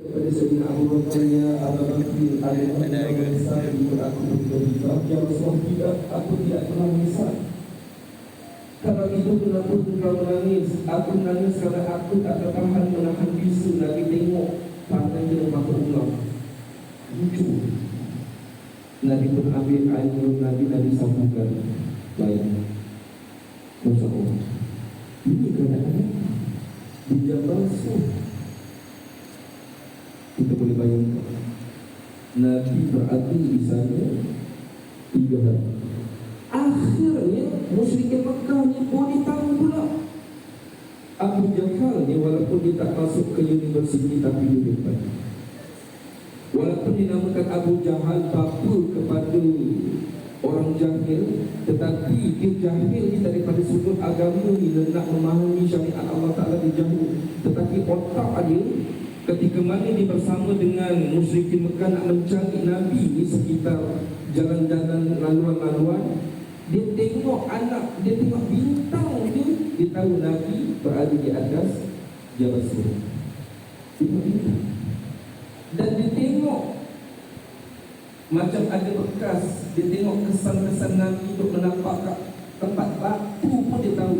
kepada Sayyidina Abu Bakar, ya Abu Bakar, ada menyesal jika aku berhijrah. Ya Rasulullah, tidak, aku tidak pernah menyesal. Kalau itu kenapa engkau menangis? Aku menangis kerana aku tak tahan menahan bisu lagi tengok pantai di rumah Allah. Lucu. Nabi pun ambil air minum Nabi sambungkan. Baik. Masya Allah. Ini keadaan dia basuh. Kita boleh bayangkan Nabi berada di sana 3 hari. Akhirnya musyrikin Mekah ni boleh tahu pula Abu Jahal ni, walaupun dia tak masuk ke universiti tapi dia hebat. Walaupun dinamakan Abu Jahal bapa kepada orang jahil, tetapi dia jahil ni daripada sudut agama ni, nak memahami syariat Allah Ta'ala dia jahil. Tetapi otak dia ketika mana dia bersama dengan musyrikin Mekah nak mencari Nabi ni sekitar jalan-jalan laluan-laluan, dia tengok anak, dia tengok bintang dia tahu Nabi berada di atas Jabal Sur. Tengok bintang. Dan dia tengok macam ada bekas, dia tengok kesan-kesan Nabi untuk menampak kat tempat batu pun dia tahu.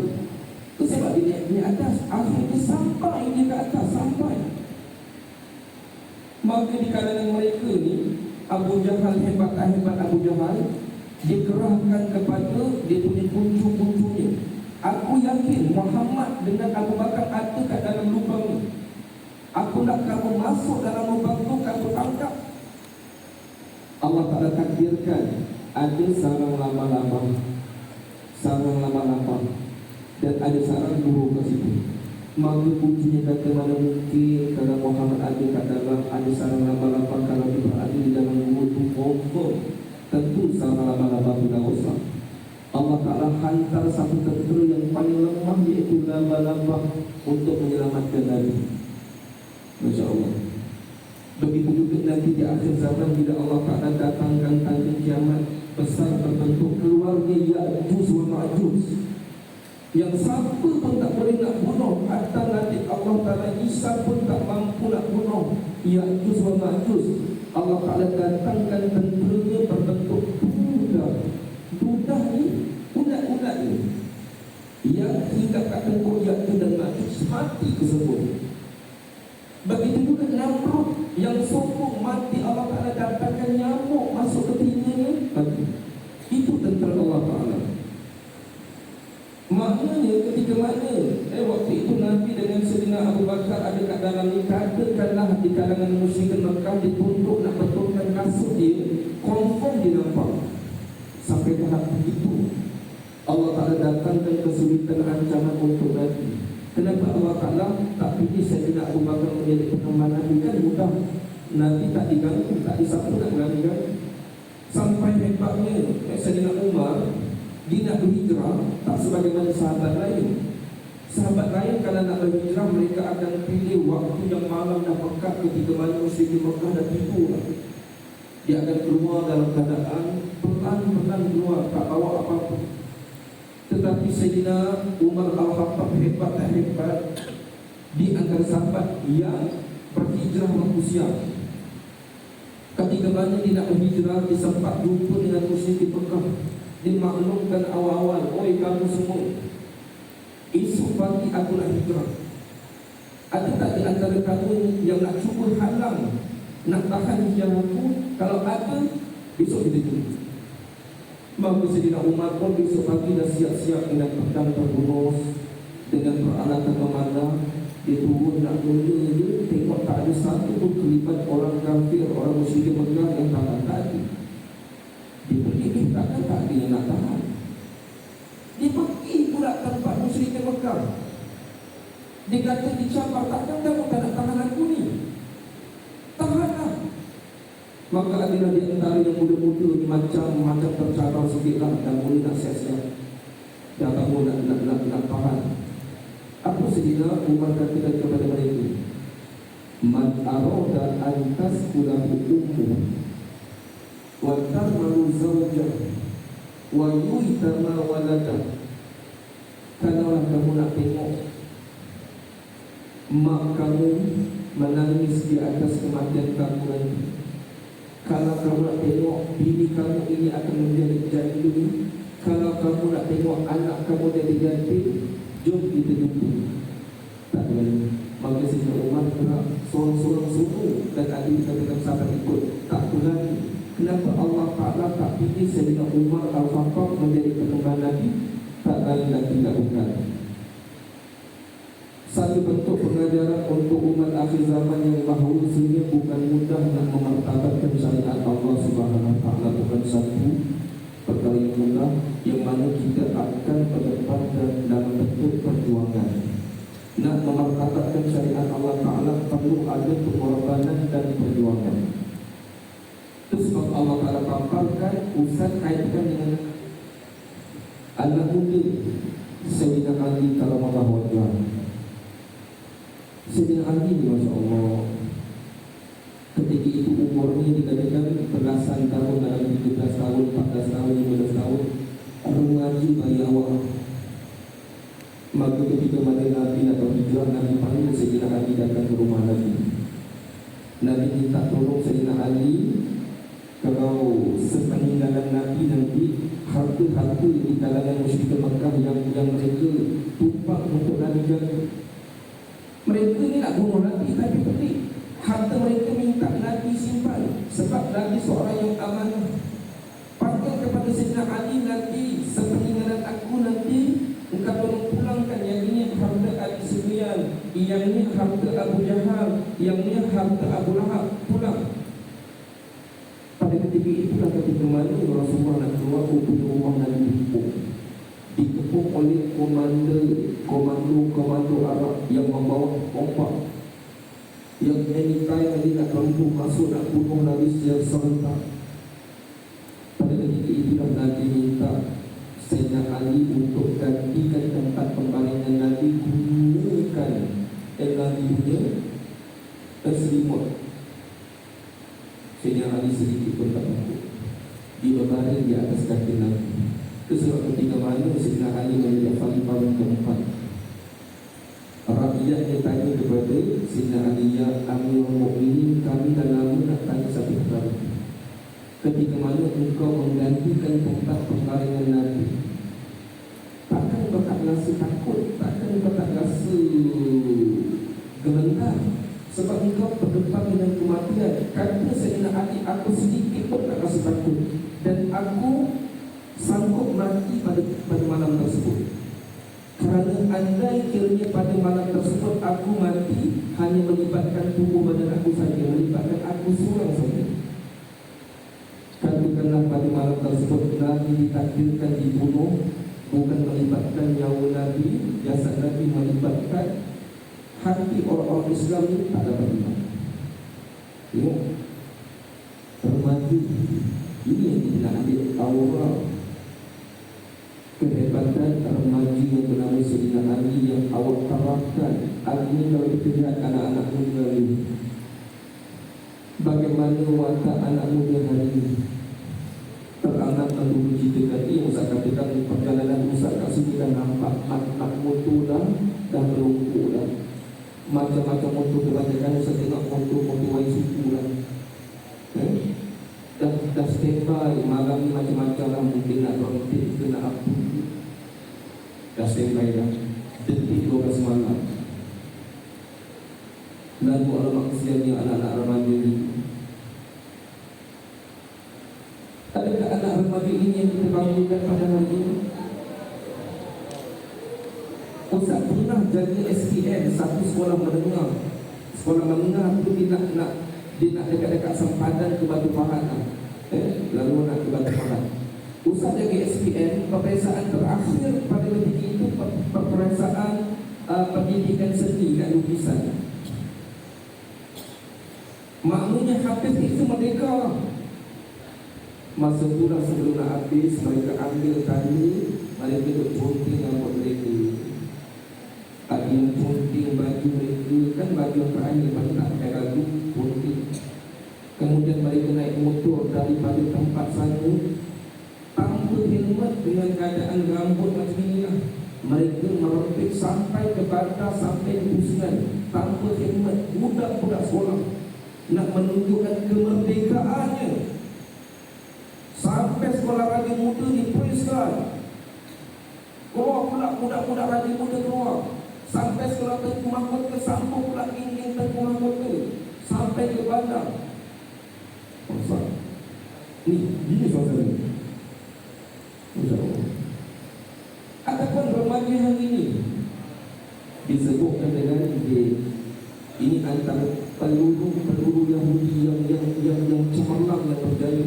Itu sebab dia naik di atas. Akhirnya sampai dia ke atas, sampai. Maka di kalangan mereka ni, Abu Jahal hebat tak hebat Abu Jahal, dia kerahkan kepada dia punya kuncu-kuncunya. Aku yakin Muhammad dengan Abu Bakar ada kat dalam lubang ni. Aku nak kamu masuk dalam lubang tu, kamu tangkap. Allah Ta'ala takdirkan ada sarang lama-lama, dan ada sarang burung kat situ. Maka kuncinya kata, mana mungkin kalau Muhammad ada kat dalam, ada sarang lama-lama, kalau dia berada di dalam gua tu confirm tentu sarang lama-lama tu dah rosak. Allah Ta'ala hantar satu tentera yang paling lemah, iaitu lama-lama, untuk menyelamatkan Nabi. Masya Allah. Begitu juga nanti di akhir zaman, bila Allah Ta'ala datangkan tanda kiamat besar berbentuk keluarga Ya'juj wa Ma'juj, yang siapa pun tak boleh nak bunuh. Hatta nanti Allah Ta'ala Isa pun tak mampu nak bunuh Ya'juj wa Ma'juj. Allah Ta'ala datangkan tenteranya berbentuk budak. Budak ni, ulat-ulat ni, yang hingga kat tengkuk Ya'juj dan Ma'juj mati kesemua. Begitu juga Namrud yang sombong mati, Allah Ta'ala datangkan nyamuk masuk ke telinganya mati. Itu tentera Allah Ta'ala. Maknanya ketika mana waktu itu Nabi dengan Sayyidina Abu Bakar ada kat dalam ni, katakanlah di kalangan musyrikin Mekah dituntut nak betulkan kasut dia, confirm dia nampak. Sampai tahap begitu Allah Ta'ala datangkan kesulitan ancaman untuk Nabi. Kenapa Allah Ta'ala tak pilih Sayyidina Abu Bakar menjadi pengemban Nabi? Kan mudah, Nabi tak diganggu, tak disapa nak berani-berani. Sampai hebatnya Sayyidina Umar, dia nak berhijrah tak sebagaimana sahabat lain. Sahabat lain kalau nak berhijrah, mereka akan pilih waktu yang malam dah pekat, ketika mana musyrikin Mekah dah tidur. Dia akan keluar dalam keadaan pelan-pelan keluar, tak bawa apa-apa. Tetapi Sayyidina Umar Al-Khattab hebat tak hebat, di antara sahabat yang berhijrah manusia. Ketika mana dia nak berhijrah, dia sempat jumpa dengan musyrikin Mekah. Dia maklumkan awal-awal, oi kamu semua, esok pagi aku nak hijrah. Ada tak di antara kamu yang nak cuba halang, nak tahan hijrah aku? Kalau ada, besok kita jumpa. Maka Sayyidina Umar pun besok pagi dah siap-siap dengan pedang terbunuh, dengan peralatan memanah. Dia turun nak mula je, tengok tak ada satu pun kelibat orang kafir, orang musyrik Mekah yang tahan tadi. Dia pergi, takkan tak ada yang nak tahan. Dia pergi pula tempat musyrik Mekah. Dia kata dicabar, takkan kamu tak nak tahan aku ni? Tahanlah. Maka adalah di antara yang muda-muda ni macam tercabar sikit lah, dan boleh nak siap-siap. Dah tak boleh nak tahan. Apa Sayyidina Umar katakan kepada mereka? Man arada an taskulahu ummuh wa tarmalu zawjah wa yuitama waladah. Kalaulah kamu nak tengok mak kamu menangis di atas kematian kamu nanti. Kalau kamu nak tengok bini kamu ini akan menjadi janda, kalau kamu nak tengok anak kamu jadi yatim, jom kita jumpa. Tak boleh. Maka Sayyidina Umar gerak sorang-sorang suruh dan adik kata sahabat ikut. Tak berani. Kenapa Allah Ta'ala tak pilih Sayyidina Umar Al-Khattab menjadi pengemban Nabi? Tak lain dan tidak bukan. Satu bentuk pengajaran untuk umat akhir zaman yang bahawa sehingga bukan mudah nak memartabatkan syariat Allah Subhanahu Wa Ta'ala, bukan satu perkara yang mudah, yang mana kita akan berdepan dalam bentuk perjuangan. Nak memartabatkan syariat Allah Ta'ala perlu ada pengorbanan dan perjuangan. Terus Allah Ta'ala paparkan, Ustaz kaitkan dengan anak muda Sayyidina Ali Karamallahu Wajhah. Sayyidina Ali ni Masya Allah, ketika itu umurnya dikatakan belasan tahun, dalam 17 tahun, 14 tahun, 15 tahun, mengaji bayi awal. Maka ketika mana Nabi atau hijrah, Nabi panggil Sayyidina Ali datang ke rumah Nabi. Nabi minta tolong Sayyidina Ali, kalau sepeninggalan Nabi nanti harta-harta di kalangan musyrikin Makkah yang mereka tumpang untuk Nabi jaga. Mereka ni nak bunuh Nabi tapi pelik. Harta mereka minta Nabi simpan, sebab Nabi seorang yang amanah. Panggil kepada Sayyidina Ali, nanti sepeninggalan aku nanti engkau tolong pulangkan yang ini harta Abi Sufyan, yang ini harta Abu Jahal, yang ini harta Abu Lahab, pulang. Pada ketika itulah ketika mana Rasulullah nak keluar untuk rumah Nabi dikepung oleh komando Arab yang membawa opak, yang anytime Nabi nak rampuh masuk nak bunuh Nabi secara serentak. Pada ketika itulah Nabi minta Sayyidina Ali untuk gantikan tempat pembaringan Nabi, gunakan Nabi punya selimut. Sayyidina Ali sedikit pun tak mampu, dia berbaring di atas kaki Nabi. Sebab ketika mana Sayyidina Ali menjadi khalifah yang keempat, rakyat yang tanya kepada Sayyidina Ali, ya Amirul Mukminin, kami dah lama nak tanya satu perkara. Ketika mana engkau menggantikan tempat pembaringan Nabi, takkan engkau tak rasa takut, takkan engkau tak rasa gemetar, sebab engkau berdepan dengan kematian. Kata Sayyidina Ali, aku sedikit pun tak rasa takut, dan aku sanggup mati pada malam tersebut. Kerana andai kiranya pada malam tersebut aku mati, hanya melibatkan tubuh badan aku saja, melibatkan aku seorang saja. Katakanlah pada malam tersebut Nabi ditakdirkan dibunuh, bukan melibatkan nyawa Nabi, jasad Nabi, melibatkan hati orang-orang Islam ini, tak dapat iman. Tengok remaja ini yang kita nak ambil aura kehebatan remaja yang bernama Sayyidina Ali yang awak tarafkan. Artinya kalau kita lihat anak-anak muda ini, bagaimana watak anak muda hari ini. Teramat untuk menceritakan ini, Ustaz katakan perjalanan Ustaz kat sini dah nampak mak motor dah berlumpur dah. Macam-macam motor kebanyakan Ustaz tengok motor wai suku dah. Dah standby, malam ni macam-macam lah, mungkin nak rontik ke nak apa, dah standby dah, detik 12 malam. Lalu alamak kesiannya anak-anak remaja ni. Adakah anak remaja ini yang kita bangunkan pada hari ini? Ustaz pernah jaga SPM, satu sekolah menengah. Sekolah menengah tu dia nak dekat-dekat sempadan ke Batu Pahat lalu nak ke Batu Pahat. Ustaz jaga SPM, peperiksaan terakhir pada ketika itu peperiksaan pendidikan seni dan lukisan. Maknanya habis itu merdeka. Masa itulah sebelum nak habis, mereka ambil tali, mereka duduk conteng rambut mereka, ada yang conteng baju mereka, kan baju yang terakhir pada tak pakai lagu, conteng. Kemudian mereka naik motor daripada tempat sana tanpa helmet, dengan keadaan rambut macam inilah. Mereka merepek sampai ke batas, sampai ke Usman. tanpa khidmat budak-budak sekolah nak menunjukkan kemerdekaannya. Sampai sekolah radio muda diperlukan. Keluar pula budak-budak radio muda keluar. Sampai sekolah Tengku Mahkota, sambung pula ingin Tengku Mahkota. Sampai ke bandar. Pasal ini suasana. InsyaAllah. Adapun remaja hari ini disebutkan dengan ini antara peluru Yahudi yang cemerlang yang berjaya.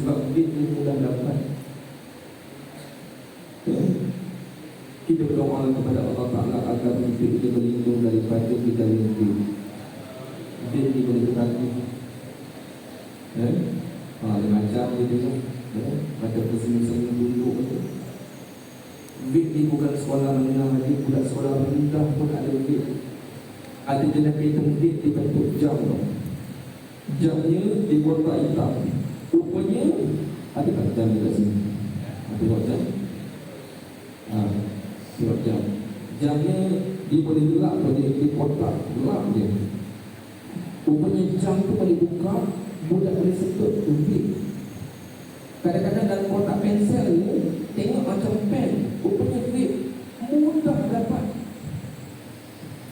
Sebab ini mudah dapat. Kita berdoa kepada Allah Ta'ala agar kita berlindung daripada kita ini. Ini boleh berkati. Macam dia macam kesemuanya duduk itu. Bid ni bukan sekolah menengah lagi, budak sekolah rendah pun ada bid. Ada jenis kereta bid dibentuk jam. Jamnya dibuat tak hitam. Rupanya ada tak jam di sini? Tengok jam. Tengok jam. Jamnya dia boleh gelap, dia kotak gelap dia. Rupanya jam tu boleh buka, budak boleh setut tu bid. Kadang-kadang dalam kotak pensel ni tengok macam pen, rupanya bid mudah dapat.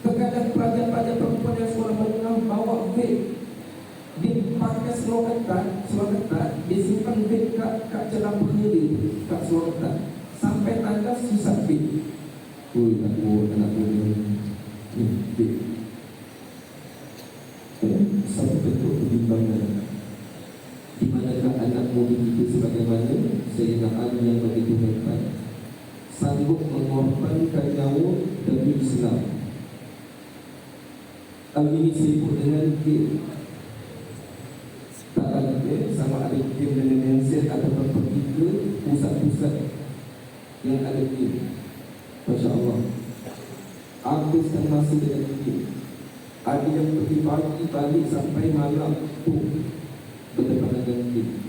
Kadang-kadang pelajar-pelajar perempuan yang sekolah menengah bawa bid, dia pakai seluar ketat, dia simpan bid kat celah penghiri, kat seluar ketat, sampai tanda sisa bid. Takut anak ni bid. Satu bentuk kebimbangan. Di manakah anak muda itu sebagaimana Sayyidina Ali yang begitu hebat, sanggup mengorbankan nyawa demi Islam. Ini disebut dengan game. Tak ada sama ada game dengan handset ataupun pergi ke pusat-pusat yang ada game. Masya Allah, habiskan masa dengan game. Ada yang pergi pagi balik sampai malam tu berdepan dengan game.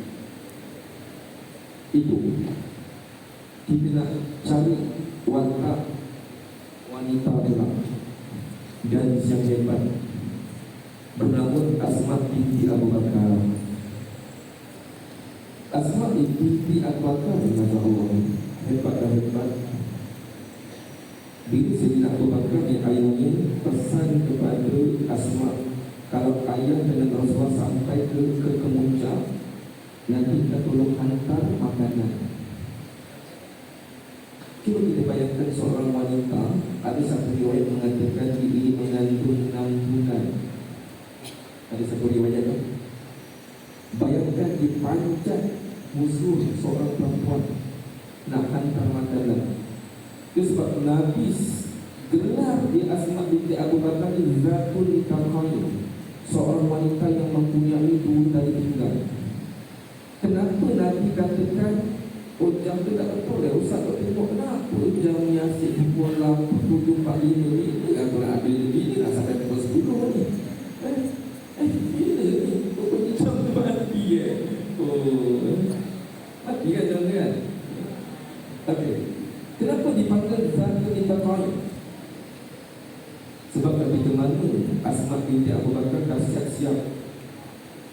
Itu kita nak cari wanita pula dan yang hebat bernama Asma binti Abu Bakar. Asma binti Abu Bakar, Masya Allah, hebat dan hebat. Bila Sayyidina Abu Bakar yang ayahnya pesan kepada Asma, kalau ayah dengan Rasulullah sampai ke kemuncak, nanti kita tolong hantar makanan. Cuba kita bayangkan seorang wanita, ada satu riwayat mengatakan dia mengandung 6 bulan. Ada satu riwayat kan? Bayangkan dipanjat musuh seorang perempuan nak hantar makanan. Itu sebab Nabi gelar di Asma binti Abu Bakar ini Zatul Taqayyum, seorang wanita yang mempunyai 2 dari tinggal. Kenapa Nabi katakan jam tu tak betul ya? Ustaz tak tengok kenapa jam ni asyik pukul 7.45 ni. Aku nak ambil ni nak sampai pukul 10 ni. Bila ni? Pukul jam tu mati mati kan jam ni kan? Okay. Kenapa dipanggil Zatul Taqayyum? Sebab ketika mana Asma binti Abu Bakar dah siap-siap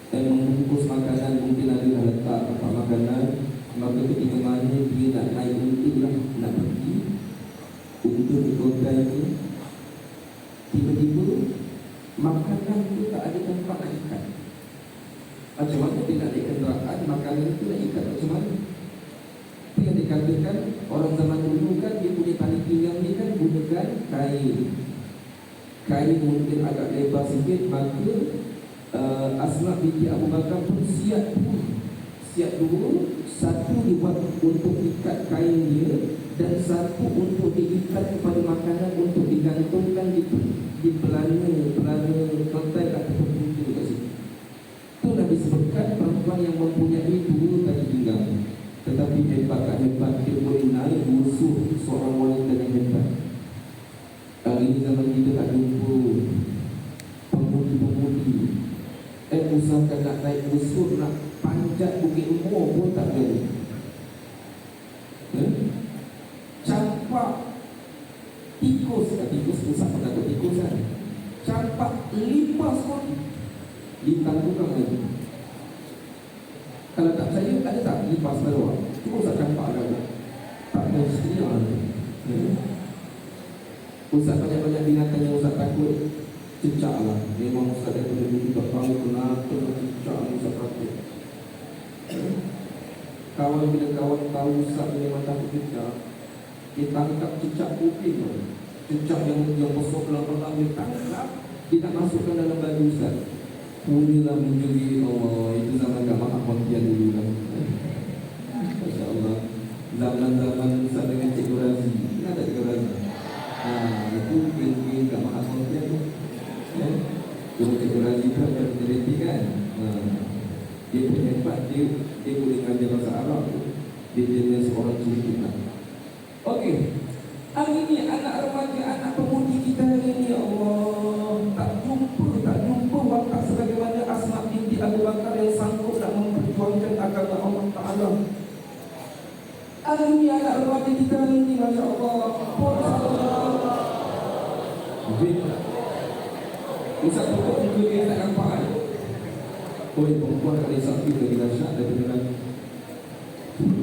dan membungkus makanan, mungkin ada dah letak tempat makanan, maka ketika mana dia nak naik unta lah, nak pergi unta di kota ini, tiba-tiba makanan itu tak ada tempat nak ikat. Macam mana dia nak naik kenderaan, makanan itu nak ikat macam mana? Yang dikatakan orang zaman dulu kan, dia punya tali pinggang ni kan gunakan kain mungkin agak lebar sikit. Maka Asma binti Abu Bakar pun siap dulu. Satu dibuat untuk ikat kain dia, dan satu untuk diikat kepada makanan untuk digantungkan di pelana konten ataupun pintu kat situ. Itu Nabi sebutkan perempuan yang mempunyai 2 tali pinggang. Tetapi hebat dia boleh naik musuh seorang wanita yang hebat. Hari ini zaman kita tak jumpa pemudi-pemudi usahakan nak naik musuh, nak panjat bukit umur pun tak boleh. Campak 3 tikus pusat penakut tikus kan. Campak lipas pun ditangguhkan lagi. Kalau tak percaya, ada tak lipas bawah? Cuba Ustaz campak lagi. Tak mesti ada. Ustaz banyak-banyak binatang yang Ustaz takut. Cicak lah. Memang Ustaz daripada dulu tak tahu kenapa cicak Ustaz takut. Kawan bila kawan tahu Ustaz memang takut cicak, dia tangkap cicak kuping. Cicak yang besar belang-belang dia tangkap, dia tak masukkan dalam baju Ustaz. Punylah menjadi Allah. Itu zaman kat Maha Pontian dulu lah. Masya Allah. Zaman-zaman Ustaz dengan Cikgu Razi. Ingat tak Cikgu Razi? Itu kira-kira kat Maha Pontian tu. Cikgu Razi tu ada peneliti kan. Dia punya hebat. Dia boleh ngajar bahasa Arab tu. Dia jenis seorang cerita. Okey. Hari ini anak remaja, anak pemudi kita hari ini, ya Allah, tak jumpa watak sebagaimana Asma binti Abu Bakar yang sanggup nak memperjuangkan agama Allah Ta'ala. Hari ini anak remaja kita hari ini, Masya Allah, Ustaz pokok muka dia tak nampak kan? Perempuan ada sakit lagi dahsyat daripada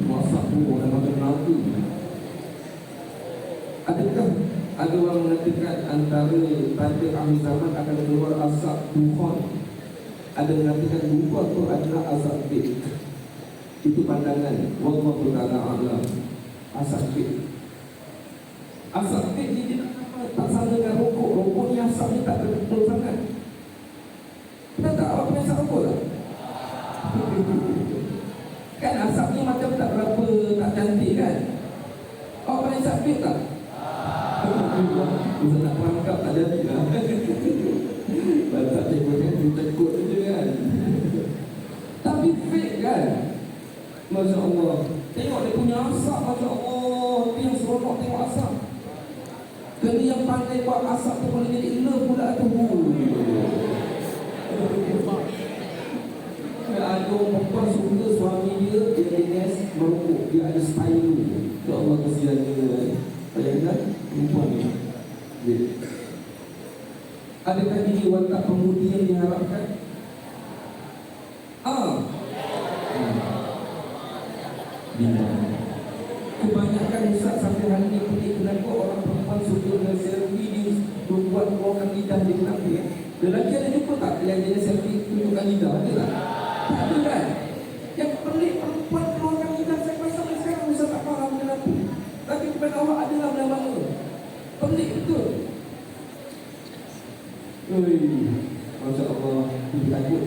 masak pun orang macam nabi. Adakah ada orang mengatakan antara tanda akhir zaman akan keluar asap dukhan? Ada mengatakan dukhan itu adalah asap bid. Itu pandangan wallahu ta'ala a'lam. Asap bid. Asap bid ni dia tak sama dengan rokok. Rokok ni asapnya tak terbetul sangat. Kita tak awak pernah asap rokok tak? Kan asapnya macam tak berapa, tak cantik kan? Awak pernah asap bid tak? Bisa nak perangkap tak jadi lah. Baca cikgu kan takut je kan. Tapi fake kan. Masya Allah. Tengok dia punya asap. Masya Allah. Dia yang seronok tengok asap. Kena yang pandai buat asap tu boleh jadi love pula tu. Ada orang perempuan suka suami dia jenis merokok. Dia ada style tu. Ya Allah kasihan dia. Bayangkan perempuan ni. Adakah ini watak pemudi yang diharapkan? Kebanyakan Ustaz sampai hari ini pelik kenapa orang perempuan suka dengan selfie di membuat keluarkan lidah di kenapa ya? Lelaki ada jumpa tak yang jenis selfie tunjukkan lidah? Ada tak? Tak ada kan? Yang pelik perempuan keluarkan lidah. Saya rasa sekarang Ustaz tak faham kenapa. Tapi kepada awak adalah mana-mana. Pelik betul. Masya Allah. Dia takut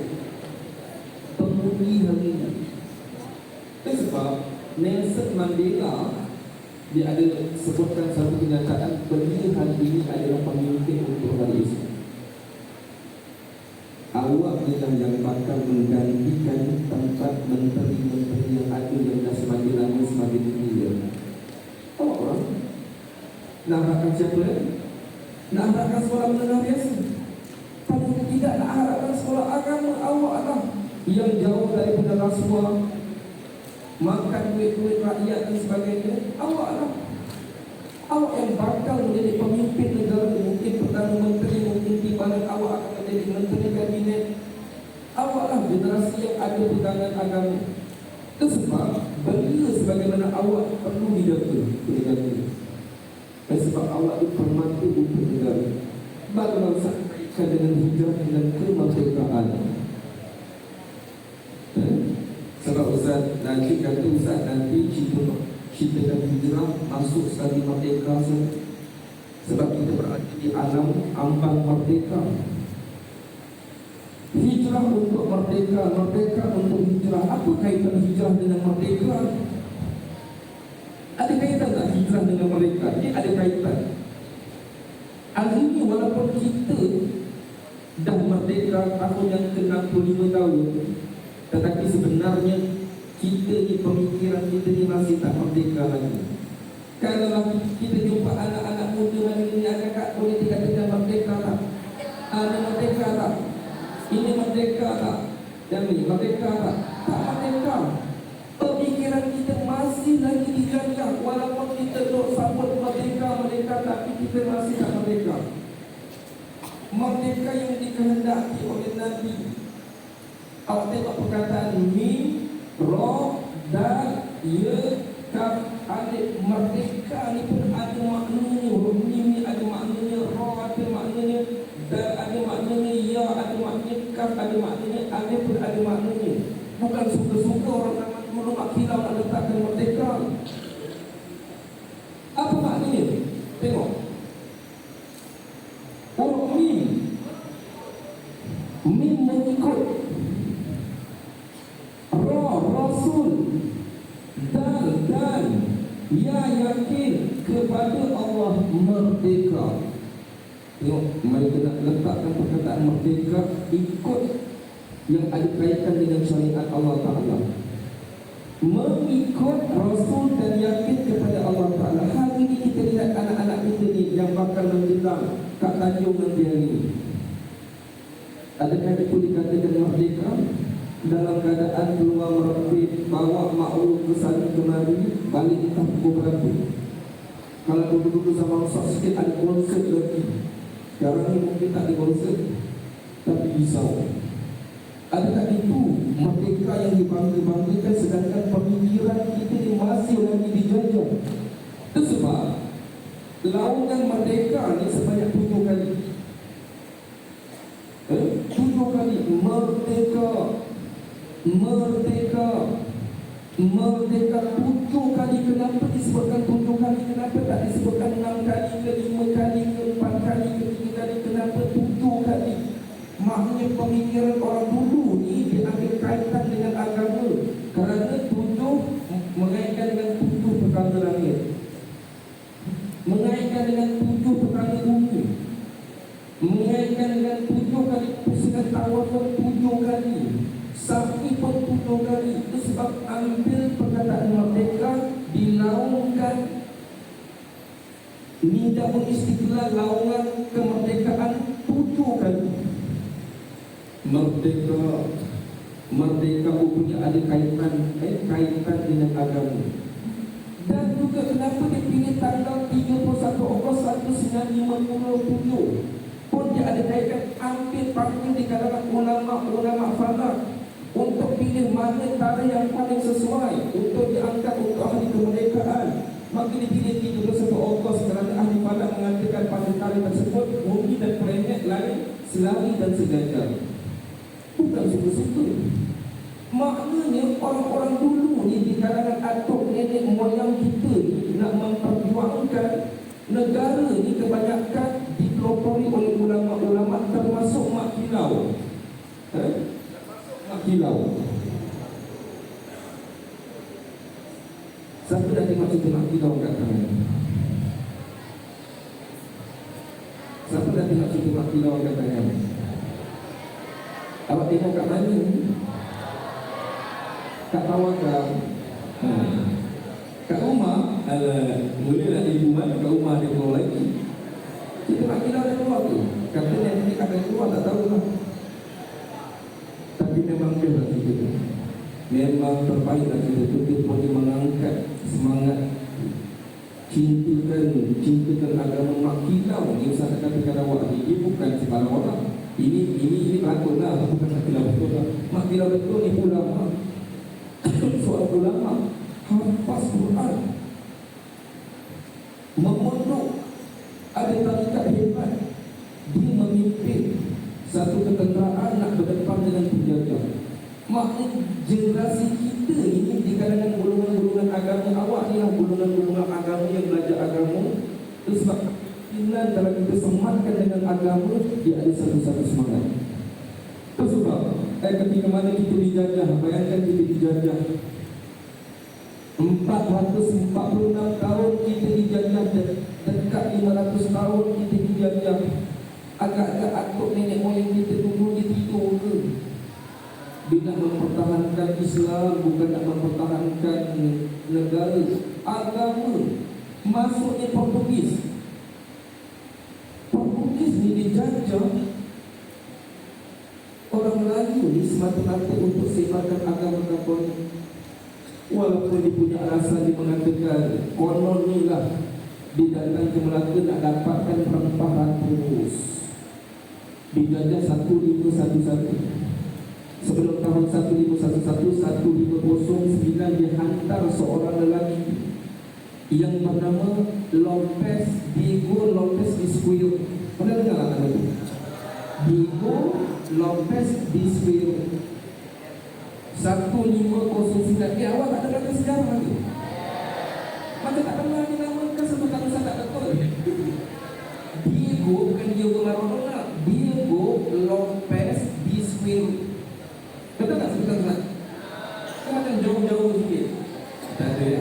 pemudi hari ini. Itu sebab Nelson Mandela dia ada sebutkan satu kenyataan beliau hari ini adalah pemimpin untuk hari esok. Awak adalah yang bakal menggantikan tempat menteri-menteri yang ada yang dah semakin lama semakin tinggi. Awak orang nak harapkan siapa lagi? Nak harapkan sekolah menengah biasa? Paling tidak nak harapkan sekolah agama. Awak lah yang jauh daripada rasuah, makan duit-duit rakyat dan sebagainya. Awak lah. Awak yang bakal menjadi pemimpin negara. Mungkin Perdana Menteri, mungkin timbalan awak akan menjadi menteri kabinet. Awak lah generasi yang ada pegangan agama. Itu sebab belia sebagaimana awak perlu dijaga. Dan sebab awak itu permata untuk negara. Bagaimana sahaja dengan hijrah dan kemerdekaan. Sebab Ustaz nanti kata Ustaz nanti kita dan hijrah masuk sekali merdeka. Sebab kita berada di alam ambang merdeka. Hijrah untuk merdeka, merdeka untuk hijrah. Apa kaitan hijrah dengan merdeka? Ada kaitan tak hijrah dengan merdeka? Ini ada kaitan. Hari ini walaupun kita dah merdeka tahun yang ke-65 tahun, tetapi sebenarnya kita ni pemikiran kita ni masih tak merdeka lagi. Kalau kita jumpa anak-anak muda hari ini, agak-agak boleh dikatakan merdeka tak? Ada merdeka tak? Ini merdeka tak? Dan ini merdeka tak? Tak merdeka. Pemikiran kita masih lagi dijajah. Walaupun kita duk sambut merdeka, merdeka tak tapi kita masih tak merdeka. Merdeka yang dikehendaki oleh Nabi. Awak tengok perkataan mim, ra, dal, ya, kaf, alif. Merdeka ni pun ada maknanya. Huruf mim ni ada maknanya, ra ada maknanya, dal ada maknanya, ya ada maknanya, kaf ada maknanya, alif pun ada maknanya. Bukan suka-suka orang menolak kilau nak letakkan merdeka. Apa maknanya? Tengok. Huruf mim, mim mengikut, ra rasul, dal dan ya yakin kepada Allah merdeka. Tengok, mereka nak letakkan perkataan merdeka ikut yang ada kaitan dengan syariat Allah Ta'ala, mengikut Rasul dan yakin kepada Allah Ta'ala. Hari ini kita lihat anak-anak kita ni yang bakal menjelang kat Tanjung nanti hari. Adakah itu dikatakan merdeka? Dalam keadaan keluar merepit, bawa maklum ke sana kemari, balik entah pukul berapa. Kalau dulu-dulu zaman rosak sikit ada konsert lagi. Sekarang ni mungkin tak ada konsert, tapi risau. Adakah itu merdeka yang dibangga-banggakan, sedangkan pemikiran kita ni masih lagi dijajah? Itu sebab laungan merdeka ni sebanyak 7 kali. 7 kali merdeka, merdeka, merdeka 7 kali. Kenapa disebutkan 7 kali? Kenapa tak disebutkan 6 kali ke 5 kali ke 4 kali ke 3 kali? Kenapa 7 kali? Maknanya pemikiran orang dulu ni diambil kaitan dengan agama. Kerana 7 mengaitkan dengan 7 perkara langit, mengaitkan dengan 7 perkara bumi, mengaitkan dengan 7 kali pusingan tawaf pun 7 kali, sapi pun 7 kali. Itu sebab ambil perkataan merdeka dilaungkan Nida'ul Istiqlal, laungan kemerdekaan 7 kali. Merdeka, merdeka punya ada kaitan dengan agama. Dan juga kenapa dia pilih tanggal 31 Ogos 1957 pun dia ada kaitan. Hampir panggil di kalangan ulama-ulama falak untuk pilih mana tarikh yang paling sesuai untuk diangkat untuk hari kemerdekaan. Maka dipilih 31 Ogos kerana ahli falak mengatakan pada tarikh tersebut bumi dan planet lain selari dan sejajar. Bukan suka-suka. Maknanya orang-orang dulu ni di kalangan atuk nenek moyang kita ni nak memperjuangkan negara ni kebanyakan dipelopori oleh ulama-ulama, termasuk Mak Kilau. Mak Kilau. Siapa dah tengok cerita Mak Kilau kat tangan? Siapa dah tengok cerita Mak Kilau kat tangan? Awak tengok kat mana? Kat Tawakal. Kat rumah, mula nak ibu kan, kat rumah dia keluar lagi. Kita nak kira dia keluar tu. Kata ni akan keluar, tak tahu lah. Tapi memang dia lah kita tu. Memang terbaik lah kita tu. Dia boleh mengangkat semangat cintakan agama Mak Kilau ni. Ustaz nak katakan awak ni, dia bukan sebarang orang. Ini patut lah, bukan Mak Kilau betul lah. Mak Kilau betul ni ulama. Seorang ulama hafaz Quran, memondok, ada tarikat hebat. Dia memimpin satu ketenteraan nak berdepan dengan penjajah. Maknanya generasi kita ini di kalangan golongan-golongan agama. Awak ni lah golongan-golongan agama yang belajar agama. Itu sebab keinginan dalam kita sematkan dengan agama, dia ada satu-satu semangat. Itu sebab ketika mana kita dijajah, bayangkan kita dijajah 446 tahun kita dijajah, dekat 500 tahun kita dijajah. Agak-agak atuk nenek moyang kita dulu dia tidur ke? Dia nak mempertahankan Islam, bukan nak mempertahankan negara, agama. Masuknya Portugis. Portugis ni dijajah orang Melayu ni semata-mata untuk sebarkan agama Katolik. Walaupun dia punya alasan, dia mengatakan konon ni lah Dia datang ke Melaka nak dapatkan rempah ratus. Dijajah 1511. Sebelum tahun 1509 dia hantar seorang lelaki yang bernama Lopez Diego Lopez Isquio. Pernah dengar tak nama itu? Diego Lopez Isquio 1509. Awak tak dengar ke sejarah lagi? Macam tak pernah dinamakan sebab tak usah tak betul. Diego bukan Diego Maradona, Diego Lopez Isquio. Betul tak sebutan tak? Macam jauh-jauh sikit. Tak ada ya?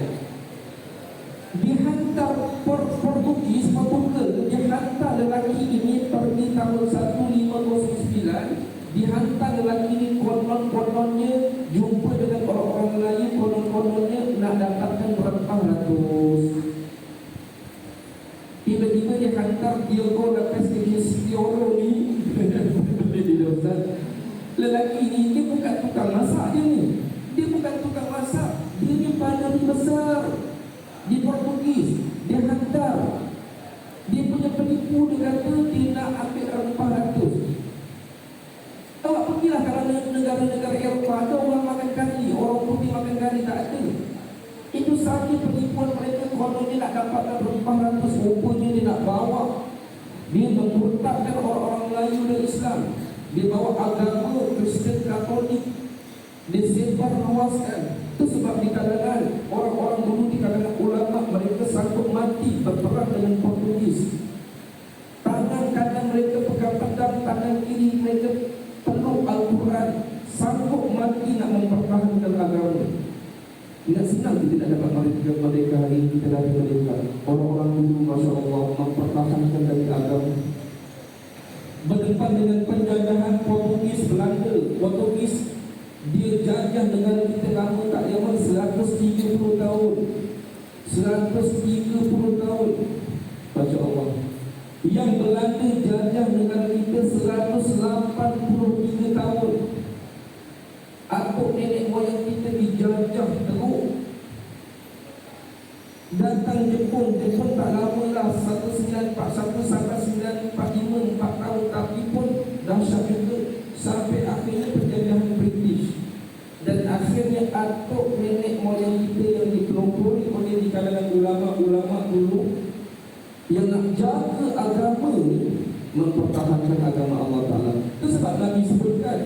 Dihantar Portugis, Portugal. Dia hantar lelaki ini pergi tahun 1509. Dihantar lelaki ini konon-kononnya jumpa dengan orang-orang Melayu, konon-kononnya nak dapatkan berapa ratus. Tiba-tiba dia hantar Diego Lopez Isquio ni. Lelaki ini dia bukan tukang masak dia ni. Dia bukan tukang masak. Dia ni padari besar di Portugis. Dia hantar. Dia punya penipu. Dia kata dia nak ambil rempah ratus. Awak pergilah kalau negara-negara Eropah ada orang makan kari, orang putih makan kari, tak ada. Itu sahaja penipuan mereka. Kalau dia nak dapatkan rempah ratus, rupanya dia nak bawa. Dia memurtadkan orang-orang Melayu dan Islam. Dia bawa agama Kristen Katolik. Dia sebar luaskan. Itu sebab di kalangan orang-orang dulu, di kalangan ulama, mereka sanggup mati berperang dengan Portugis. Tangan kanan mereka pegang pedang, tangan kiri mereka peluk Al-Quran. Sanggup mati nak mempertahankan agama. Tidak senang kita nak dapat merdeka hari ini. Kita dah merdeka. Orang-orang dulu Masya Allah mempertahankan dari agama. Berdepan dengan penjajahan Portugis, Belanda. Portugis dia jajah negara kita lama tak lama 130 tahun. 130 tahun. Masya Allah. Yang Belanda jajah negara kita 183 tahun. Atuk nenek moyang kita dijajah teruk. Datang Jepun tak lama lah, 1941 sampai 1945, 4 tahun. Tapi pun dahsyat juga sampai akhirnya penjajahan British. Dan akhirnya atuk nenek moyang kita yang dikelompori oleh di kalangan ulama-ulama dulu yang nak jaga agama ni, mempertahankan agama Allah Ta'ala. Itu sebab Nabi sebutkan,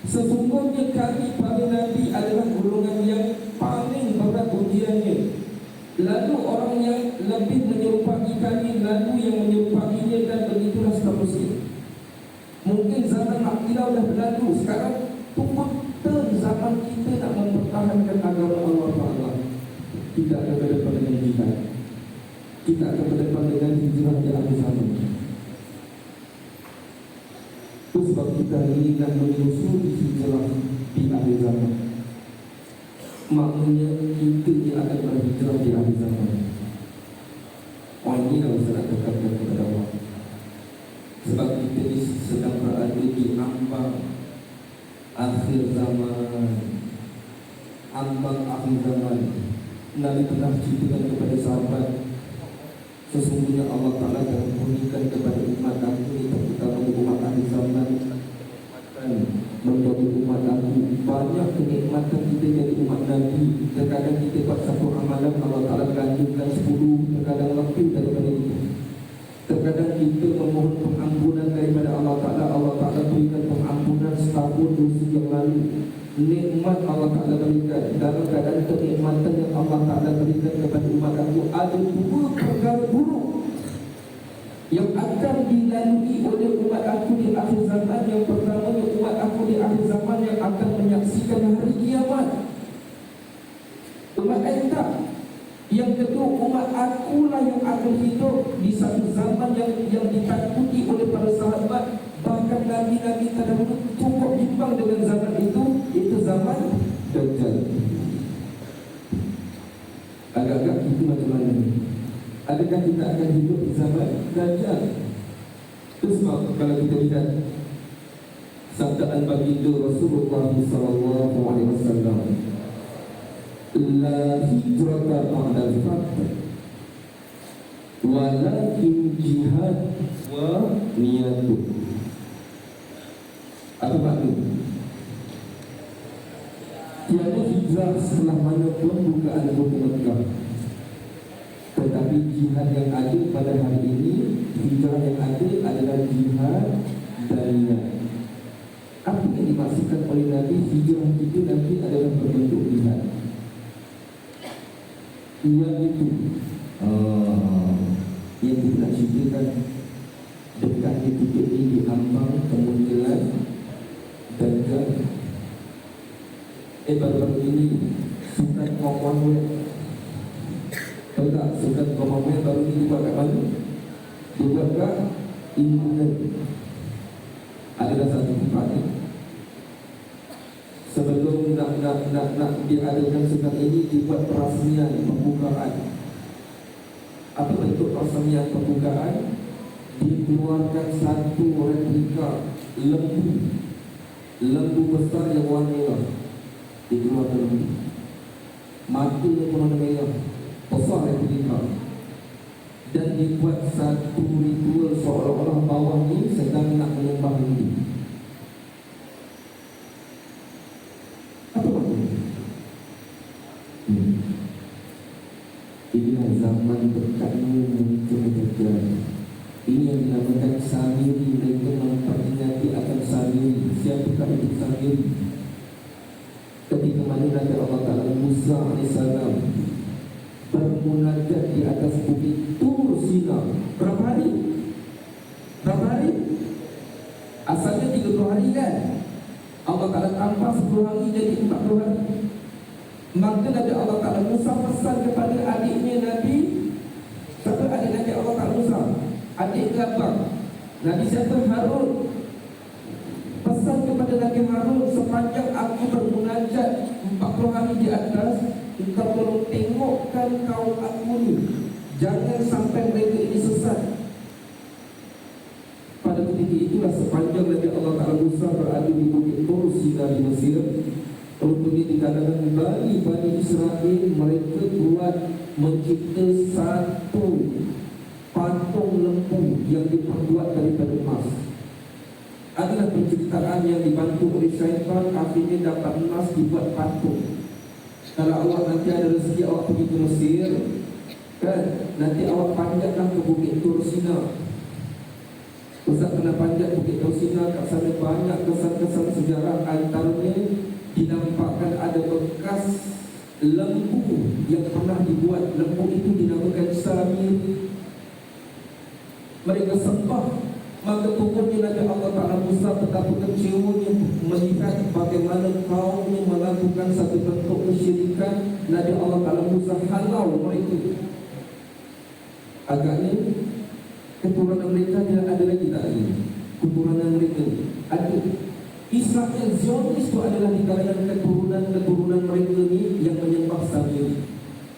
sesungguhnya kami para Nabi adalah golongan yang paling berat ujiannya. Lalu orang yang lebih menyerupai kami, lalu yang menyerupainya, dan begitulah seterusnya. Mungkin zaman Aqilah dah berlalu. Sekarang tunggu zaman kita nak mempertahankan agama Allah Ta'ala. Kita akan ke depan dengan jihad. Kita akan ke depan dengan hijrah di akhir zaman. Itu sebab kita ini nak menyusul hijrah di akhir zaman. Maknanya kita yang akan berhijrah di akhir zaman. Ini yang saya nak dekatkan kepada Allah. Sebab kita ini sedang berada di ambang akhir zaman. Ambang akhir zaman. Nabi pernah ceritakan kepada sahabat, sesungguhnya Allah Ta'ala akan memberikan kepada umat aku ini, terutama umat akhir zaman, menjadi umat aku. Banyak kenikmatan kita jadi umat Nabi. Terkadang kita buat satu amalan, Allah Ta'ala ganjilkan 10, terkadang lebih daripada itu. Terkadang kita memohon pengampunan daripada Allah Ta'ala, Allah Ta'ala berikan pengampunan setahun dosa yang lalu. Nikmat Allah Ta'ala berikan. Dalam keadaan kenikmatan yang Allah Ta'ala berikan kepada umat aku, ada dua perkara buruk yang akan dilalui oleh umat aku di akhir zaman. Yang pertama, umat aku di akhir zaman yang akan menyaksikan hari kiamat. Umat lain tak. Yang kedua, umat akulah yang akan hidup di satu zaman yang ditakuti oleh para sahabat. Bahkan Nabi-Nabi terdahulu cukup bimbang dengan zaman itu zaman Dajjal. Agak-agak itu macam mana? Adakah kita akan hidup di zaman Dajjal? Itu sebab kalau kita lihat sabdaan baginda Rasulullah SAW, la hijrata ba'dal fath. walakin jihad wa niyatu. Apa maksud? Tiada hijrah setelah mana pun bukaan kota Mekah. Tetapi jihad yang ada pada hari ini, hijrah yang ada adalah jihad dariyah. Apa yang dimaksudkan oleh Nabi? Hijrah itu nanti adalah berbentuk jihad. Yang itu yang kita nak ceritakan dekat di titik ini di ambang kemunculan Dajjal. Baru-baru ini Sultan Kommonwealth, tahu tak Sultan Kommonwealth baru ini dibuat kat mana? Dibuat kat England. Adalah satu tempat ni. Sebelum nak diadakan Sultan ini, dibuat perasmian pembukaan. Apa bentuk perasmian pembukaan? Dikeluarkan satu replika lembu besar yang warna merah. Dikeluarkan lembu, mata yang warna merah, besar replika. Dan dibuat satu ritual seolah-olah bawah ni sedang nak menyembah lembu. Apa maksudnya? Inilah zaman dekatnya muncul Dajjal. Ini yang dinamakan Samiri. Mereka memperingati akan Samiri. Siapakah itu Samiri? Ketika mana Nabi Allah Ta'ala Musa AS bermunajat di atas bukit Tur Sina. Berapa hari? Berapa hari? Asalnya 30 hari kan? Allah Ta'ala tambah 10 hari jadi 40 hari. Maka Nabi Allah Ta'ala Musa pesan kepada adiknya Nabi. Siapa adik Nabi Allah Ta'ala Musa? Adik abang Nabi siapa? Harun. Pesan kepada Nabi Harun, sepanjang aku bermunajat 40 hari di atas, engkau tolong tengokkan kaum aku ni, jangan sampai mereka ini sesat. Pada ketika itulah sepanjang Nabi Allah Ta'ala Musa berada di bukit Tur Sina di Mesir, rupanya di kalangan Bani Israel mereka buat mencipta satu patung lembu yang diperbuat daripada emas. Adalah penciptaan yang dibantu oleh syaitan. Akhirnya dapat emas, dibuat patung. Kalau awak nanti ada rezeki awak pergi ke Mesir kan, nanti awak panjatlah ke bukit Tur Sina. Ustaz kena panjat bukit Tur Sina. Kat sana banyak kesan-kesan sejarah. Antaranya dinampakkan ada bekas lembu yang pernah dibuat. Lembu itu dinamakan Samir. Mereka sembah. Maka turunnya Nabi Allah Ta'ala Musa betapa kecewanya melihat bagaimana kaumnya melakukan satu bentuk kesyirikan. Nabi Allah Ta'ala Musa halau mereka. Agaknya keturunan mereka dia ada lagi tak ada? Keturunan mereka ada. Israel Zionis itu adalah di kalangan keturunan mereka ni yang menyembah Samir.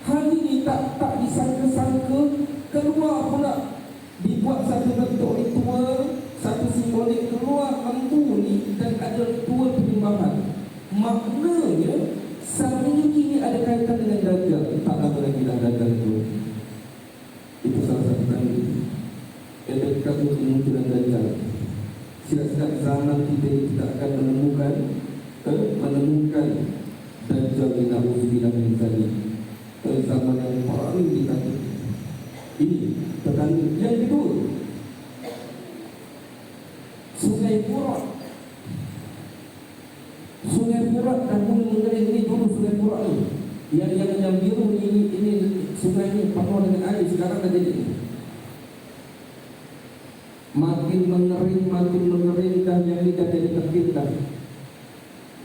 Hari ini tak disangka-sangka keluar pula, dibuat satu bentuk ritual, satu simbolik, keluar lembu ni dan ada ritual penyembahan. Maknanya Samiri ini ada kaitan dengan Dajjal. Tak lama lagi dah Dajjal itu. Itu salah satu kali yang dekat kemunculan Dajjal. Silap-silap zaman kita akan menemukan Dajjal di na'udzubillah min dzalik. Zaman yang paling dikatakan. Ini pertanda. Yang kedua, Sungai Furat. Sungai Furat dah mula mengering. Ini dulu Sungai Furat ni, yang biru ni, ini sungai ni penuh dengan air. Sekarang dah jadi makin mengering dan yang ini dah jadi terkit dah.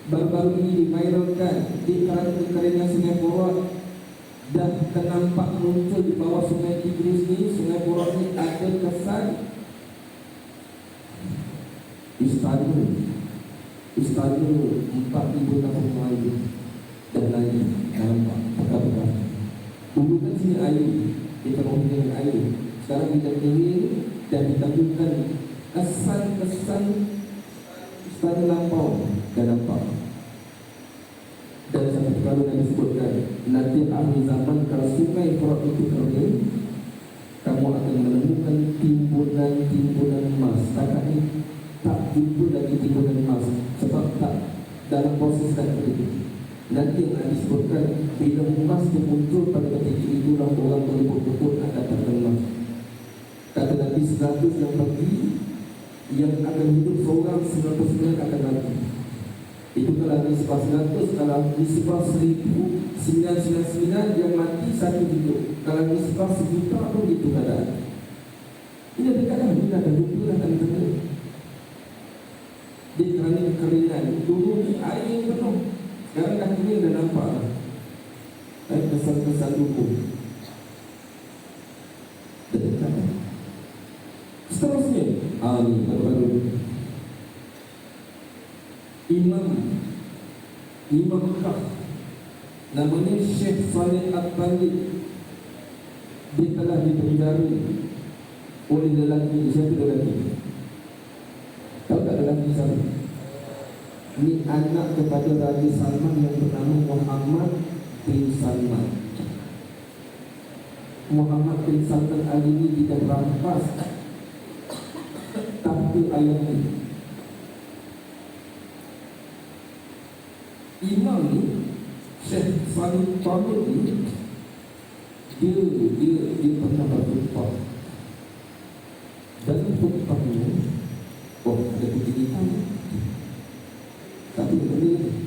Baru-baru ini diviralkan di kerana kekeringan Sungai Furat. Dan ternampak muncul di bawah Sungai Tigris ni. Sungai Furat ni ada kesan istana 4,000 tahun lalu dan lain nampak pekat-pekat. Dulu kan sini air, kita mau dengan air. Sekarang kita kering dan ditangguhkan kesan-kesan istana lampau dan nampak. Dan satu perkara yang disebutkan, nanti akhir zaman kalau Sungai Furat itu kering, kamu menemukan timbunan emas. Setakat ini tak jumpa lagi timbunan emas, sebab tak dalam proses dan begitu. Nanti yang disebutkan bila emas itu muncul pada ketika itulah orang berebut-rebut nak dapatkan emas. Kata Nabi 100 yang pergi, yang akan hidup seorang 99 akan mati. Itu kalau nisbah 100, kalau nisbah 1099 yang mati satu hidup. Kalau nisbah 1,000,000 pun itu keadaan. Ini dekat ini ada lupa akan kena. Dia kerana kekeringan. Dulu ni air yang penuh, sekarang dah kering dah nampak lah. Kesan-kesan hukum dekat. Seterusnya ni baru-baru Imam Kaf, namanya Syekh Saleh Al-Bani. Dia telah dipenjara oleh lelaki. Siapa lelaki? Tahu tak lelaki siapa? Ini anak kepada Raja Salman yang bernama Muhammad bin Salman. Muhammad bin Salman hari ini tidak rampas tahta ayahnya. Imam ni, Syekh Salih Talib ni, dia pernah berkhutbah. Dalam khutbah ni, ada putih hitam, tapi boleh.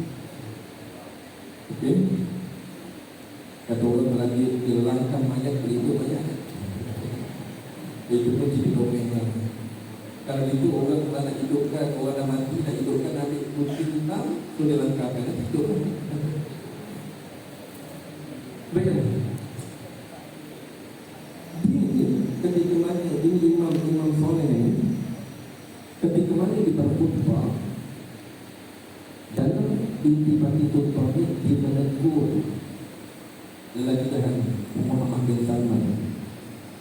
Okey, kata orang lagi dilangkah mayat beribu mayat. Itu pun jadi domengan. Kalau itu orang nak hidupkan, orang dah mati nak hidupkan, ambil putih hitam, tu dia langkahkan, nak hidup. Baik. Dia ketika mana ini Imam Soleh ni, ketika mana dia berkhutbah, dalam inti-inti khutbah ni dia menegur lelaki jahat Muhammad bin Salman.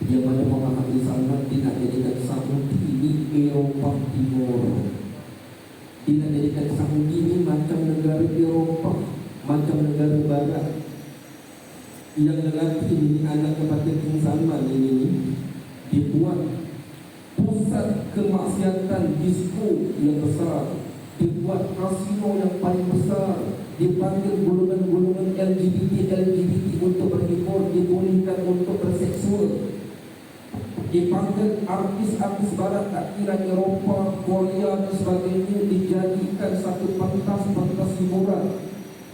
Yang mana Muhammad bin Salman tidak jadikan Saudi ini Eropah Timur. Tidak jadikan Saudi ini macam negara Eropah, macam negara Barat. Yang lelaki ini anak kepada King Salman ini dibuat pusat kemaksiatan disco yang besar, dibuat kasino yang paling besar, dipanggil golongan-golongan LGBT untuk berhibur, dibolehkan untuk berseksual, dipanggil artis-artis barat tak kira Eropah, Korea dan sebagainya, dijadikan satu pentas hiburan.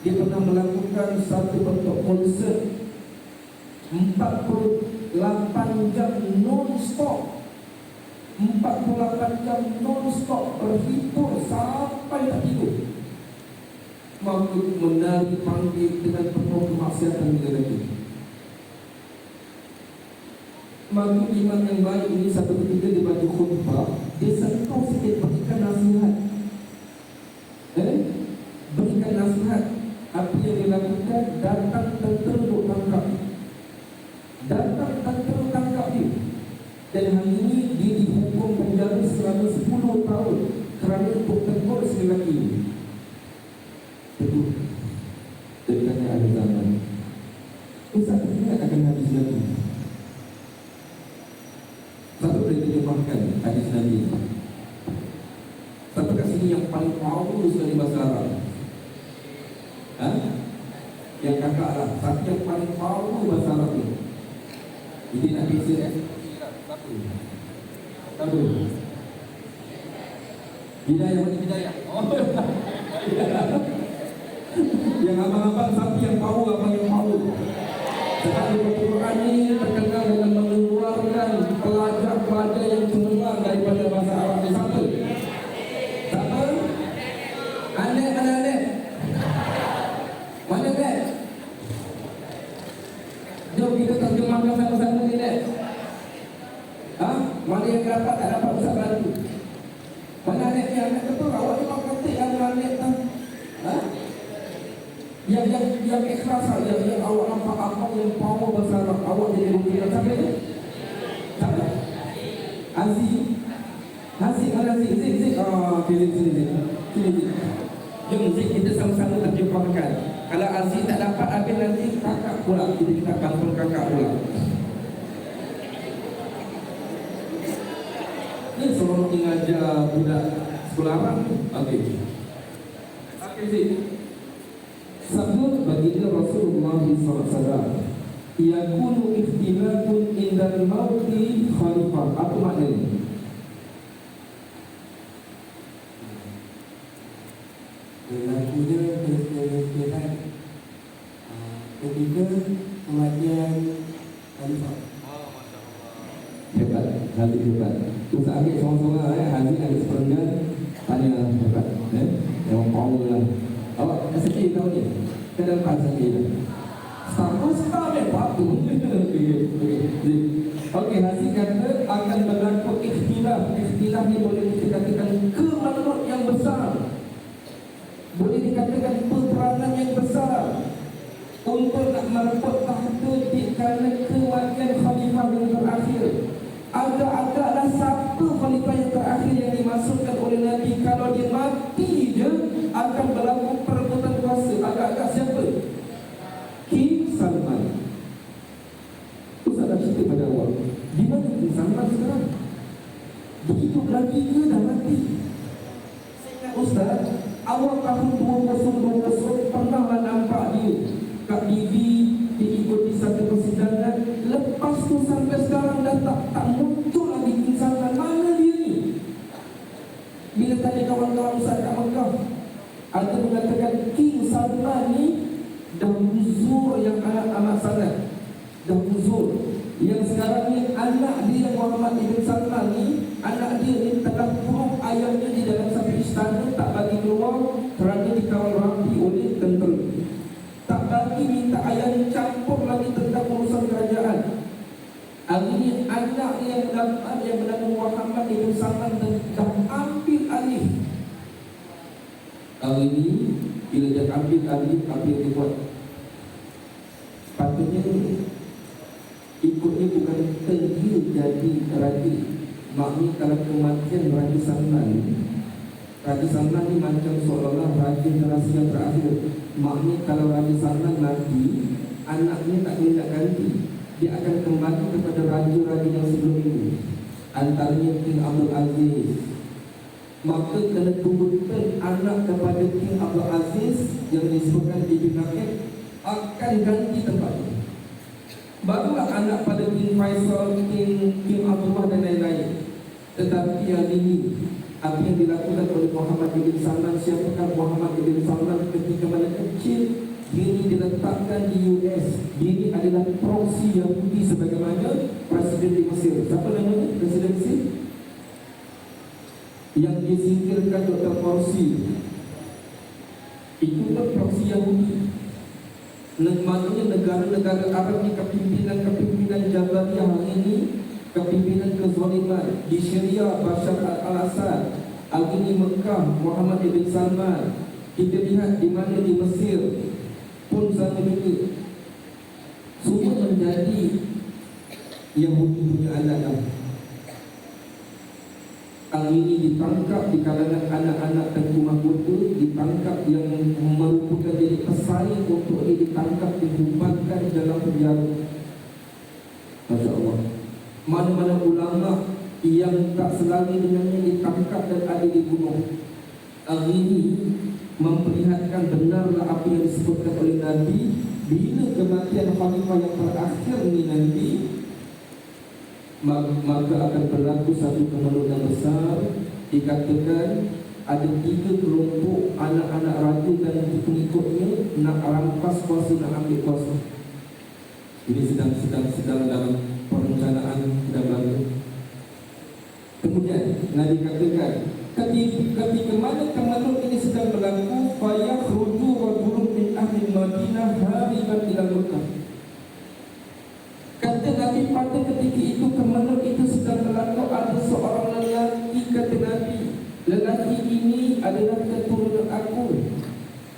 Dia pernah melakukan satu bentuk konsert 48 jam non-stop, 48 jam non-stop berhibur sampai tak tidur, mampu menari panggil dengan penuh kemaksiatan dia lagi. Maka imam yang baik ini satu ketika dia baca khutbah, dia sentuh sikit berikan nasihat. Berikan nasihat. Apa yang dia lakukan, datang tentera untuk tangkap. Datang tentera tangkap dia. Dan hari ini dia dihukum penjara selama 10 tahun kerana untuk tegur si lelaki ini. Tegur. Dekatnya ada zaman. Ustaz ingat akan hadis Nabi. Satu boleh terjemahkan hadis Nabi. Satu kat sini yang paling power sekali bahasa Arab. Yang kakak lah. Satu yang paling power bahasa Arab ni. Jadi nak bisa satu. Bidayah macam bidayah. Yang abang-abang sapi yang power, abang yang power. Sebab Al-Quran ini terkenal dengan mengeluarkan pelajar-pelajar yang cemerlang daripada bahasa Arab di sana. Siapa? Anek. Mana Nek? Jom kita terjemahkan sama-sama ni Nek. Mana yang dapat tak dapat Ustaz bantu? Mana Nek yang Nek betul? Awak ni mau ketik yang Nek tak? Yang ikhlas saja, yang awak nampak apa yang power bahasa Arab, awak jadi rupiah. Siapa ni? Siapa? Aziz. Mana Aziz? Zik. Sini. Jom Zik, kita sama-sama terjemahkan. Kalau Aziz tak dapat, habis nanti kakak pula. Kita bantu kakak pula. Ini seorang mengajar budak sekolah Arab. Okey. Okey, sih. Sabda baginda Rasulullah SAW, yakunu ikhtilafun indal mauti khalifah. Apa maknanya? Berlakunya peristiwa ketika kematian khalifah. Hebat, Haji hebat. Usah ambil seorang-seorang Haji ambil seperempat tanya hebat. Yang power lah. Awak SK tahu ni? Kenapa SK tu? Star hebat tu. Okey, Haji kata akan berlaku ikhtilaf. Ikhtilaf ni boleh dikatakan kemanut yang besar. Boleh dikatakan peperangan yang besar untuk nak merebut tahta di kerana kematian khalifah yang terakhir. Agak-agaklah siapa khalifah yang terakhir yang dimaksudkan oleh Nabi. Kalau dia mati je akan berlaku perebutan kuasa. Agak-agak siapa? King Salman. Ustaz dah cerita pada awal, di mana King Salman sekarang? Hidup lagi ke dah mati? Saya ingat Ustaz, awal tahun 2020 pernahlah nampak dia kat TV, diikuti satu persidangan. Lepas tu sampai sekarang dah tak muncul lagi King Salman. Mana dia ni? Bila tanya kawan-kawan Ustaz kat Mekah, ada mengatakan King Salman ni dah uzur yang amat sangat. Dah uzur. Yang sekarang ni anak dia Muhammad Ibn Salman ni, anak dia ni tengah kurung ayahnya di dalam satu istana, tak bagi keluar kerana dikawal rapi oleh tentera. Tak bagi minta ayahnya campur lagi tentang urusan kerajaan. Hari ini anak yang bernama Muhammad Ibn Salman dah ambil alih. Hari ini bila dia ambil alih, apa yang dia buat? Patutnya ikutnya bukan dia jadi raja. Maknanya kalau kematian Raja Salman ni macam seolah-olah raja generasi yang terakhir. Maknanya kalau Raja Salman mati, anaknya tak boleh nak ganti. Dia akan kembali kepada raja-raja yang sebelum ini, antaranya King Abdul Aziz. Maka kena tunggukan anak kepada King Abdul Aziz yang disebutkan di Binakit akan ganti tempatnya. Barulah anak pada King Faisal, King Abdullah dan lain-lain. Tetapi yang ini, apa yang dilakukan oleh Muhammad Ibn Salman? Siapakah Muhammad Ibn Salman ketika mana kecil? Diri diletakkan di US. Diri adalah proksi Yahudi sebagaimana Presiden di Mesir. Siapa namanya Presiden Mesir? Yang disingkirkan Dr. Morsi. Itu pun proksi Yahudi. Maknanya negara-negara Arab ni kepimpinan Jabariyah hari ini, kepimpinan kezaliman. Di Syria Bashar al-Assad, hari ini Mekah Muhammad Ibn Salman. Kita lihat di mana di Mesir pun sama juga. Semua menjadi Yahudi punya anak. Hari ini ditangkap di kalangan anak-anak tengku mahkota, ditangkap yang merupakan jadi pesaing untuk ditangkap, dihubatkan dalam penjara. Masya Allah. Mana-mana ulama yang tak selari dengannya ditangkap dan ada dibunuh. Hari ini memperlihatkan benarlah apa yang disebutkan oleh Nabi. Bila kematian khalifah yang terakhir ni nanti, maka akan berlaku satu kemelut yang besar. Dikatakan ada 3 kelompok anak-anak raja dan pengikutnya nak rampas kuasa, nak ambil kuasa. Ini sedang dalam perencanaan, sedang lalu. Kemudian Nabi katakan ketika mana kemelut ini sedang berlaku, fayakhruju rajulun min ahli Madinah hariban ila Mekah. Kata Nabi, pada ketika itu kemelut itu sedang berlaku, ada seorang lelaki. Kata Nabi, lelaki ini adalah keturunan aku,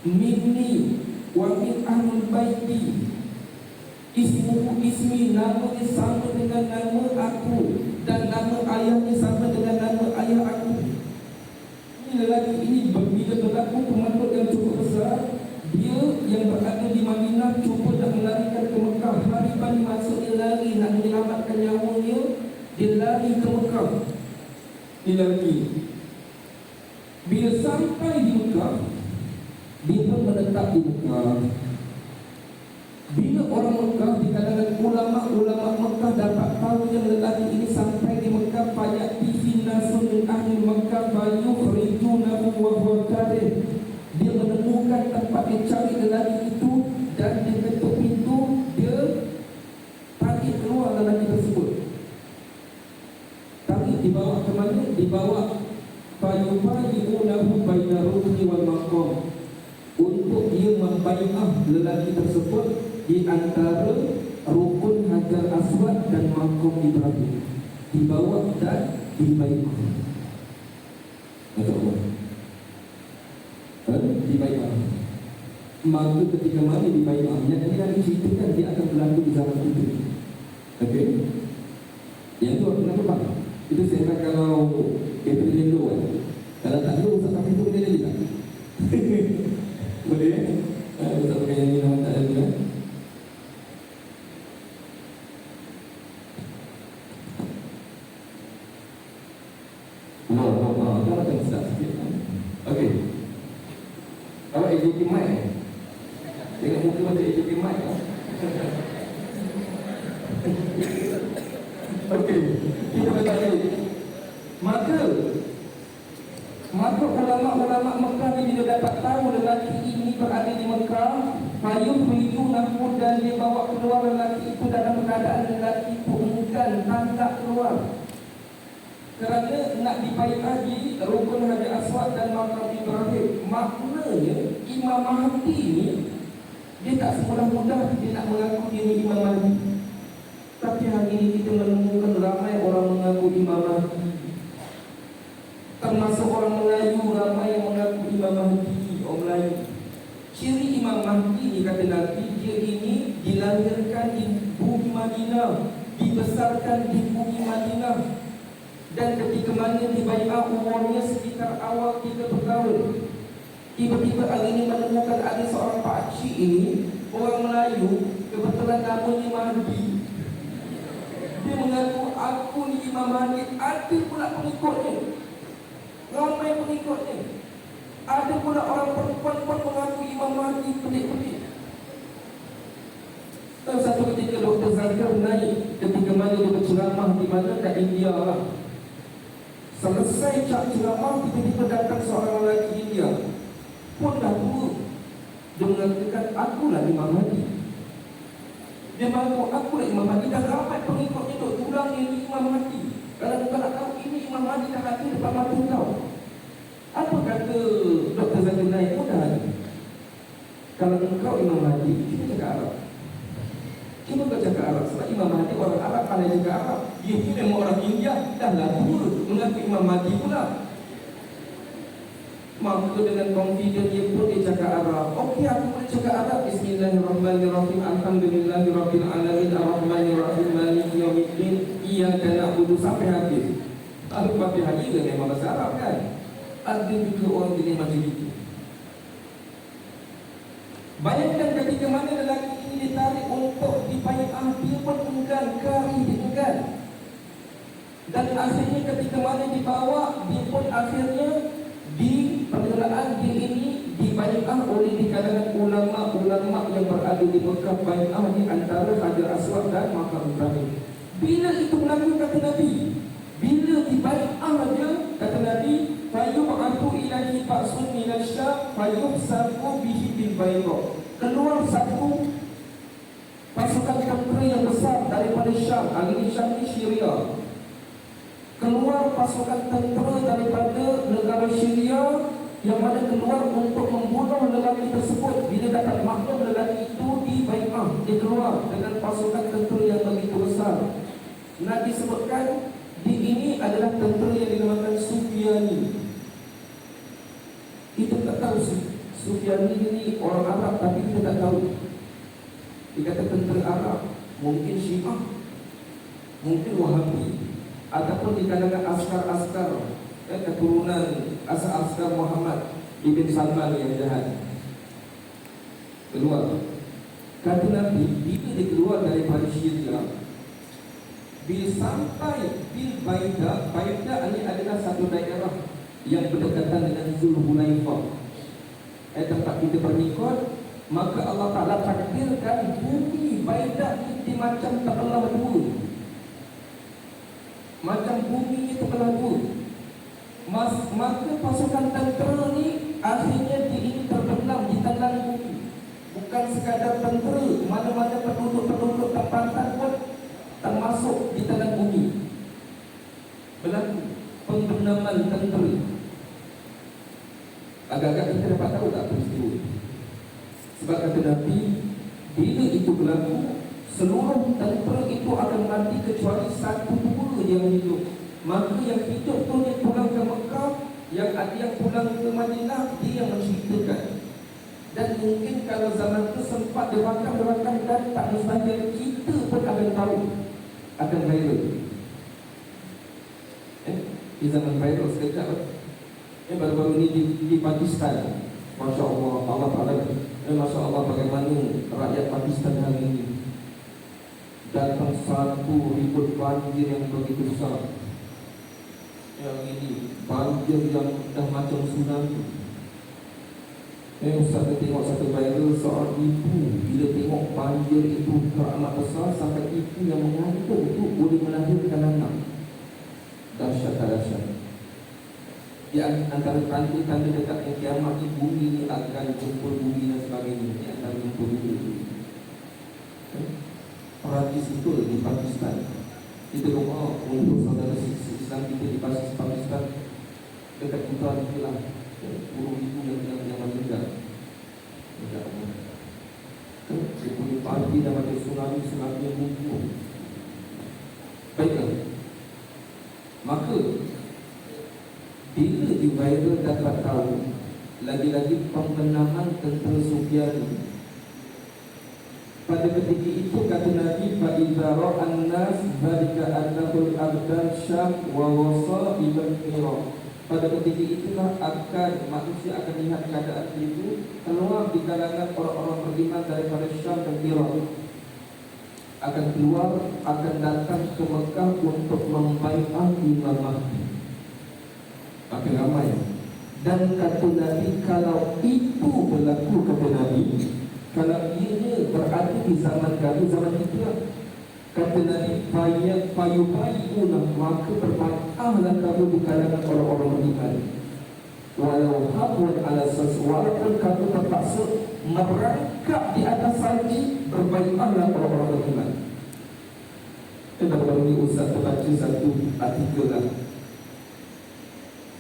minni wa min ahlul baiti, ismi, namanya sama dengan nama aku, dan nama ayahnya sama dengan nama ayah aku. Ini lelaki ini bila berlaku kemelut yang cukup besar, dia yang berada di Madinah cuba nak melarikan ke Mekah. Hariban maksudnya lari, nak menyelamatkan nyawanya. Dia lari ke Mekah. Ini lagi. Bila sampai di Mekah, dia pun menetap di Mekah. Bila orang Mekah di kalangan ulama-ulama Mekah dapat tahu yang lelaki ini sampai di Mekah, fayati fi nasun min ahli Mekah fayukhrijunahu wa huwa karih. Dia menemukan tempat dia cari lelaki itu dan dia ketuk pintu, dia tarik keluar lelaki tersebut. Tarik dibawa ke mana? Dibawa fayubayyunahu baina rukni wal maqam, untuk dia membai'ah lelaki tersebut di antara rukun Hajar Aswad dan Maqam Ibrahim. Dibawa dan dibai'ah. Dibai'ah. Maka ketika mana dibai'ahnya, ini lagi ceritakan dia akan berlaku di zaman itu. Okey. Yang itu kenapa Pak? Itu saya kata kalau April Lendo kan. Kalau tak dulu usah pakai itu boleh juga. Boleh ya? Usah pakai yang ini nama tak ada juga. Kita macam sedap sikit. Okey. Kalau AJP mic, tengok muka macam AJP mic. Okey, kita bertanya. Maka ulama-ulama Mekah ni bila dapat tahu lelaki ini berada di Mekah, fayukhrijunahu, dan dia bawa keluar lelaki itu dalam keadaan lelaki itu enggan tak keluar. Kerana nak dibai'ah di rukun Hajar Aswad dan Maqam Ibrahim. Maknanya Imam Mahdi ni dia tak semudah-mudah dia nak mengaku dia ni Imam Mahdi. Tapi hari ini kita menemukan ramai orang mengaku Imam Mahdi. Termasuk orang Melayu ramai yang mengaku Imam Mahdi, orang Melayu. Ciri Imam Mahdi ni kata Nabi, dia ini dilahirkan di bumi Madinah, dibesarkan di bumi Madinah. Dan ketika mana dibai'ah umurnya sekitar awal 30 tahun. Tiba-tiba hari ini menemukan ada seorang pakcik ini, orang Melayu, kebetulan namanya Mahdi. Dia mengaku, aku ni Imam Mahdi. Ada pula pengikutnya, ramai pengikutnya. Ada pula orang perempuan pun mengaku Imam Mahdi, pelik-pelik. Satu ketika Dr. Zakir naik, ketika mana dia berceramah di mana, kat India lah. Selesai ceramah, tiba-tiba datang seorang lelaki India, pun dah tua. Dia mengatakan, akulah Imam Mahdi. Dia mengaku, akulah Imam Mahdi. Dah ramai pengikutnya duk tulang ini Imam Mahdi. Kalau kau nak tahu, ini Imam Mahdi dah ada depan mata kau. Apa kata Dr. Zakir Naik mudah? Kalau engkau Imam Mahdi, kita cakap Arab. Cuma kau cakap Arab, sebab Imam Mahdi orang Arab pandai cakap Arab. Dia pun memang orang India, dah lah tua mengaku Imam Mahdi pula. Maka dengan confident dia pun dia cakap Arab. Okey, aku boleh cakap Arab. Bismillahirrahmanirrahim. Alhamdulillahirabbil alamin arrahmanirrahim maliki yaumiddin iyyaka na'budu sampai habis. Al-Fatihah juga memang bahasa Arab kan. Ada juga orang jenis macam itu. Bayangkan ketika mana lelaki ini ditarik untuk dibai'ah, dia pun enggan, kari dia enggan. Dan akhirnya ketika mana dibawa, dia pun akhirnya di permulaan dia ini dibai'ah oleh di kalangan ulama-ulama yang berada di Mekah, bai'ah di antara Hajar Aswad dan Maqam Ibrahim. Bila itu berlaku kata Nabi, bila dibai'ah dia, kata Nabi, fayub'atu ilahi ba'sun minal syam fayubsaku bihi bil bayda. Keluar satu pasukan tentera yang besar daripada Syam. Hari ini Syam ni Syria. Keluar pasukan tentera daripada negara Syria yang mana keluar untuk membunuh lelaki tersebut. Bila dapat maklum lelaki itu dibai'ah, dia keluar dengan pasukan tentera yang begitu besar. Nabi sebutkan di ini adalah tentera yang dinamakan Sufyani. Kita tak tahu Sufyani ini orang Arab, tapi kita tak tahu. Dia kata tentera Arab, mungkin Syiah, mungkin Wahabi, ataupun di kalangan askar-askar keturunan askar Muhammad Ibn Salman yang jahat. Keluar. Kata Nabi, bila dia keluar daripada Syria, Bila sampai Bil Baidah, Baidah ini adalah satu daerah yang berdekatan dengan Zulhulaifah, tempat kita bermikot. Maka Allah Ta'ala takdirkan bumi Baidah ini macam terbelah dua. Macam bumi itu terbelah dua. Maka pasukan tentera ni akhirnya diingin terbenam di telan bumi. Bukan sekadar tentera, mana-mana penduduk-penduduk tempatan pun termasuk di telan bumi. Berlaku pembenaman tentera. Agak-agak kita dapat tahu tak peristiwa. Sebab kata Nabi, bila itu berlaku, seluruh tentera itu akan mati kecuali satu dua yang hidup. Maka yang hidup tu yang pulang ke Mekah, yang ada yang pulang ke Madinah, dia yang menceritakan. Dan mungkin kalau zaman itu sempat dirakam-rakam dan tak mustahil kita pun akan tahu, akan viral. Di zaman viral sekejap, baru-baru ini di Pakistan, Masya Allah, Allah Ta'ala, Masya Allah bagaimana rakyat Pakistan hari ini datang satu ribut banjir yang begitu besar. Yang ini banjir yang dah macam tsunami. Ustaz tengok satu viral seorang ibu, bila tengok banjir itu teramat besar sampai ibu yang mengandung itu boleh melahirkan anak. Dahsyat. Di antara tanda-tanda dekat kiamat ini, bumi ini akan jemput bumi dan sebagainya. Ini akan jemput bumi. Perancis itu di Pakistan. Kita doa untuk saudara Islam kita di Pakistan, dekat utara itulah burung ibu yang meninggal. Dia punya parti dan macam tsunami yang buku. Baiklah. Maka bila di viral dapat tahu lagi-lagi pembenaman tentera Sufiani, pada ketika itu kata Nabi, فَإِذَا رَأَى النَّاسِ ذَلِكَ أَنَّهُ الْأَبْدَانِ شَامْ وَوَصَائِبَ الْإِرَاقِ. Pada ketika itulah manusia akan lihat keadaan itu keluar di kalangan orang-orang beriman daripada Syam dan Iraq, akan keluar, akan datang ke Mekah untuk membai'ah Imam Mahdi. Makin ramai. Dan kata Nabi, kalau itu berlaku, kata Nabi, kalau ianya berada di zaman kami, zaman kita, kata Nabi, fayubayyunah, maka berbai'ahlah kamu di kalangan orang-orang beriman. Walau habun ala walaupun kamu terpaksa merangkap di atas salji, berbai'ahlah orang-orang beriman. Baru-baru ini Ustaz terbaca satu artikel lah.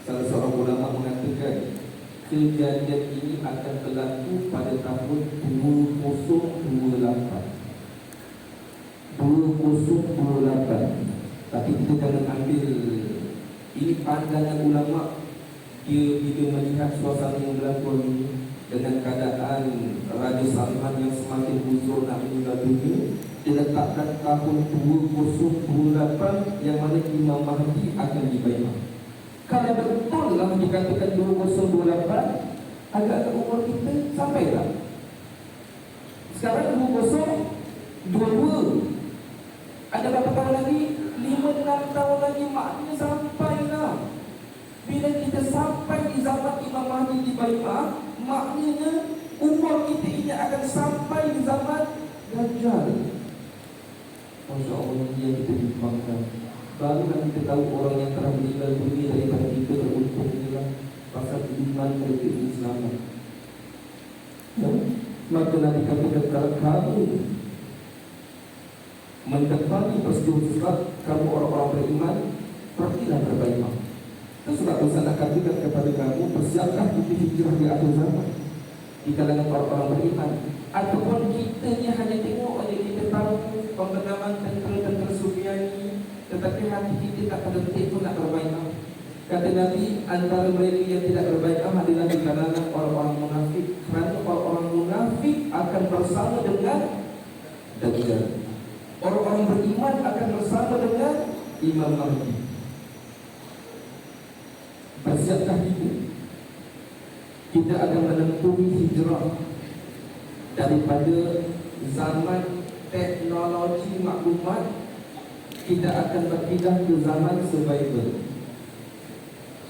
Salah seorang ulama mengatakan kejadian ini akan berlaku pada tahun 2028. Tapi kita jangan ambil ini pandangan ulama. Dia bila melihat suasana yang berlaku ini dengan keadaan Raja Salman yang semakin huzur nak meninggal dunia, dia letakkan tahun 2028 yang mana Imam Mahdi akan dibai'ah. Kalau betul lah dikatakan 2028, agak-agak umur kita sampai tak? Sekarang 2022. Ada berapa tahun lagi? 5-6 tahun lagi, maknanya sampai lah. Bila kita sampai di zaman Imam Mahdi di bai'ah, maknanya umur kita ini akan sampai di zaman Dajjal. Masya Allah, dia kita bimbangkan. Barulah kita tahu orang yang telah meninggal dunia daripada kita beruntung inilah pasal iman mereka Islam. Maka Nabi katakan, kalau kamu mendapati peristiwa tersebut, kamu orang-orang beriman, pergilah berbai'ah. Itu sebab Ustaz nak katakan kepada kamu, persiapkan kita hijrah di akhir zaman di kalangan orang-orang beriman. Ataupun kita ni hanya tengok aja, kita tahu pembenaman tentera-tentera Sufiani, tetapi hati kita tak terdetik pun nak berbai'ah. Kata Nabi, antara mereka yang tidak berbai'ah adalah di kalangan orang-orang munafik. Kerana orang-orang munafik akan bersama dengan Dajjal. Orang-orang beriman akan bersama dengan Imam Mahdi. Bersiapkah kita? Kita akan menempuh hijrah daripada zaman teknologi maklumat kita akan berpindah ke zaman survival.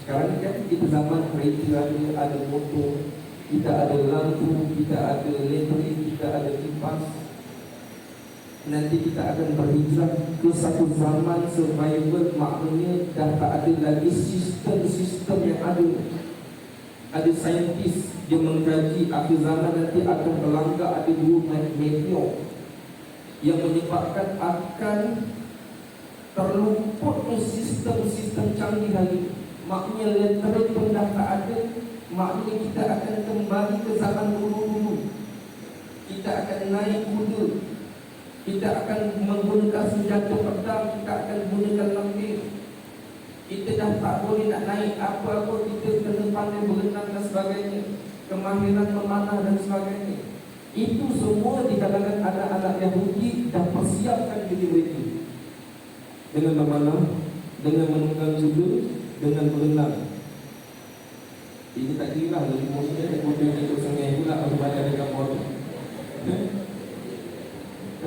Sekarang kan kita zaman kereta ada motor, kita ada lampu, kita ada listrik, kita ada kipas. Nanti kita akan berhijrah ke satu zaman survival, maknanya dah tak ada lagi sistem-sistem yang ada. Ada saintis yang mengkaji akhir zaman nanti akan melanggar ada dua meteor yang menyebabkan akan terlumputnya sistem-sistem canggih lagi. Maknanya listrik pun dah tak ada. Maknanya kita akan kembali ke zaman dulu-dulu. Kita akan naik kuda, kita akan menggunakan senjata pedang, kita akan gunakan lembing. Kita dah tak boleh nak naik apa-apa, kita kena pandai berenang dan sebagainya, kemahiran memanah dan sebagainya. Itu semua di kalangan anak-anak Yahudi dah persiapkan diri mereka dengan memanah, dengan menunggang kuda, dengan berenang. Ini tak kira lah, mungkin kuda itu sungai pula aku baca dekat motor.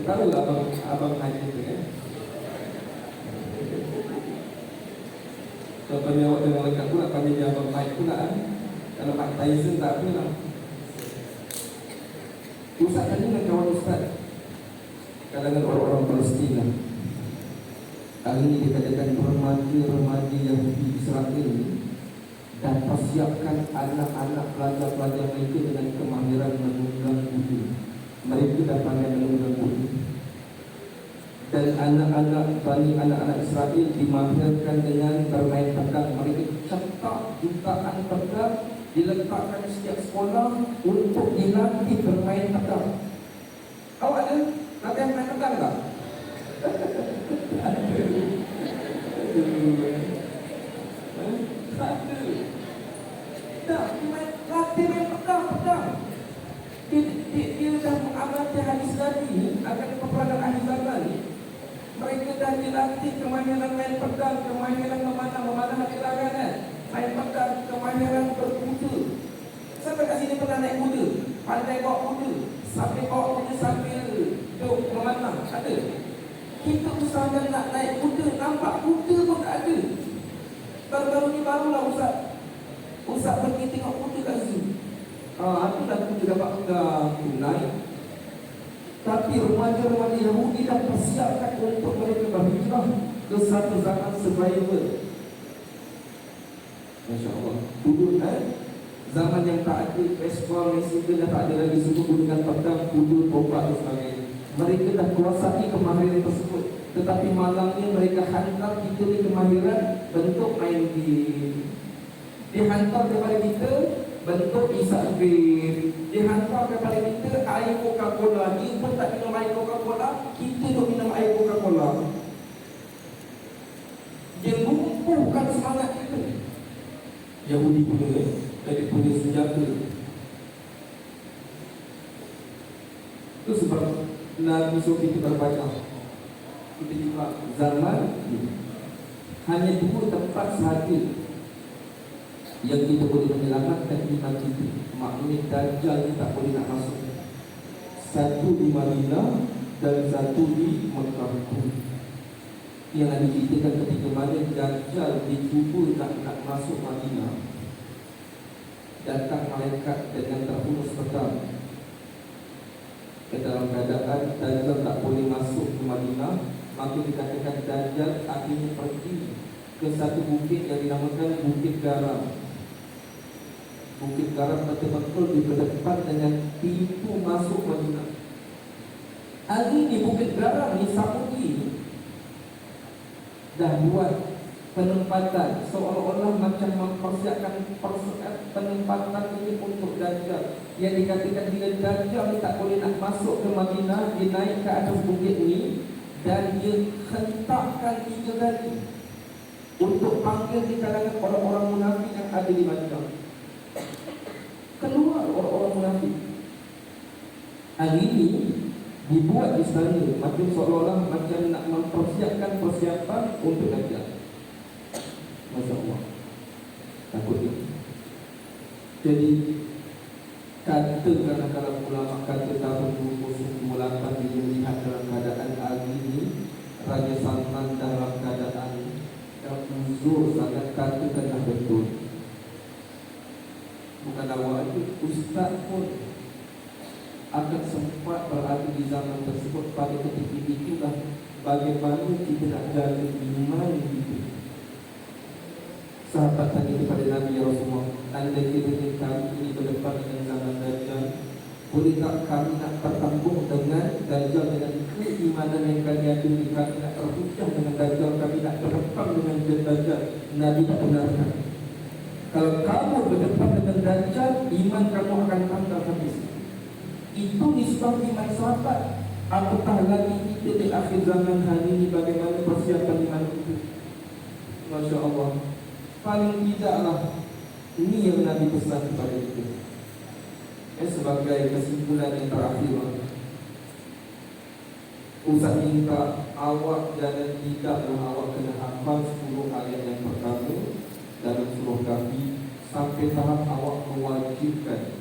Tahu lah abang haji tu kan. Kalau kami awak dengan lekat pula, kami dia abang Mike pula kan. Kalau Mike Tyson tak apa lah. Ustaz tadi dengan kawan Ustaz kalangan orang-orang Palestin. Hari ini dikatakan remaja-remaja Yahudi Israel ini dan persiapkan anak-anak pelajar-pelajar mereka dengan kemahiran menunggang kuda. Mereka dah pandai menunggang kuda. Dan anak-anak Israel dimahirkan dengan bermain pedang. Mereka cetak jutaan pedang diletakkan di setiap sekolah untuk dilatih bermain pedang. Awak ada latihan main pedang tak? Ada. Tak, latih main pedang. Dia dah mengamati hadis tadi akan peperangan akhir zaman ni. Mereka dah dilatih kemahiran main pedang, kemahiran memanah hati larangan kan? Main pedang, kemahiran berkuda. Siapa kat sini pernah naik kuda? Pandai bawa kuda, sambil bawa kuda sambil duduk memanah, ada? Kita usahakan nak naik kuda, nampak kuda pun tak ada. Baru-baru ni barulah Ustaz pergi tengok kuda kat zoo. Aku dah kuda dapat naik. Tapi remaja-remaja Yahudi dah persiapkan untuk mereka berhijrah ke satu zaman survival. Masya Allah. Dulu zaman yang tak ada Vespa, Mercedes, dah tak ada lagi, semua gunakan pedang, kuda, tombak dan sebagainya. Mereka dah kuasai kemahiran tersebut. Tetapi malangnya mereka hantar kita ni kemahiran bentuk main game. Dihantar kepada kita bentuk isak game. Dihantar kepada kita air Coca-Cola. Dia pun tak minum air Coca-Cola, kita duk minum air Coca-Cola. Dia lumpuhkan semangat kita. Yahudi punya punya senjata. Itu sebab Nabi suruh kita berbaca. Kita juga zaman ini hanya dua tempat sahaja yang kita boleh menyelamatkan iman kita. Maknanya Dajjal ni tak boleh nak masuk. Satu di Madinah dan satu di Mekah. Yang ada ceritakan ketika mana Dajjal dicuba nak masuk Madinah, datang malaikat dengan terhunus pedang. Dalam keadaan Dajjal tak boleh masuk ke Madinah, maka dikatakan Dajjal akhirnya pergi ke satu bukit yang dinamakan Bukit Garam. Bukit Garam betul-betul di berdepan dengan pintu masuk Madinah. Hari ini Bukit Garam ni Saudi dah buat penempatan seolah-olah macam mempersiapkan penempatan ini untuk Dajjal. Yang dikatakan bila Dajjal ni tak boleh nak masuk ke Madinah, dia naik ke atas bukit ni dan dia hentakkan 3 kali untuk panggil di kalangan orang-orang munafik yang ada di Madinah. Keluar orang-orang munafik. Hari ini dibuat di sana macam seolah-olah macam nak mempersiapkan persiapan untuk Dajjal. Masya Allah. Takut ni. Jadi katakanlah kalau ulama kata tahun 2028 dia melihat dalam keadaan hari ini Raja Salman dalam keadaan yang uzur sangat kata tengah betul. Bukan awak itu, ustaz pun akan sempat berada di zaman tersebut. Pada ketika itulah bagaimana kita nak jaga iman kita. Sahabat tanya kepada Nabi Rasulullah, anda kira kami ini berdepan dengan zaman Dajjal, boleh tak kami nak bertanggung dengan Dajjal dengan keimanan yang kami ada ini, kami nak terhujah dengan Dajjal, kami nak berdepan dengan Dajjal. Nabi tak benarkan. Kalau kamu berdepan dengan Dajjal, iman kamu akan tanggal habis. Itu nisbah iman sahabat. Apatah lagi kita di akhir zaman hari ini, bagaimana persiapan iman itu. Masya Allah. Paling tidaklah ini yang Nabi pesan kepada kita. Sebagai kesimpulan yang terakhir, Ustaz minta awak jangan tidaklah awak kena hafal 10 ayat yang pertama dalam surah Kahfi sampai tahap awak mewajibkan.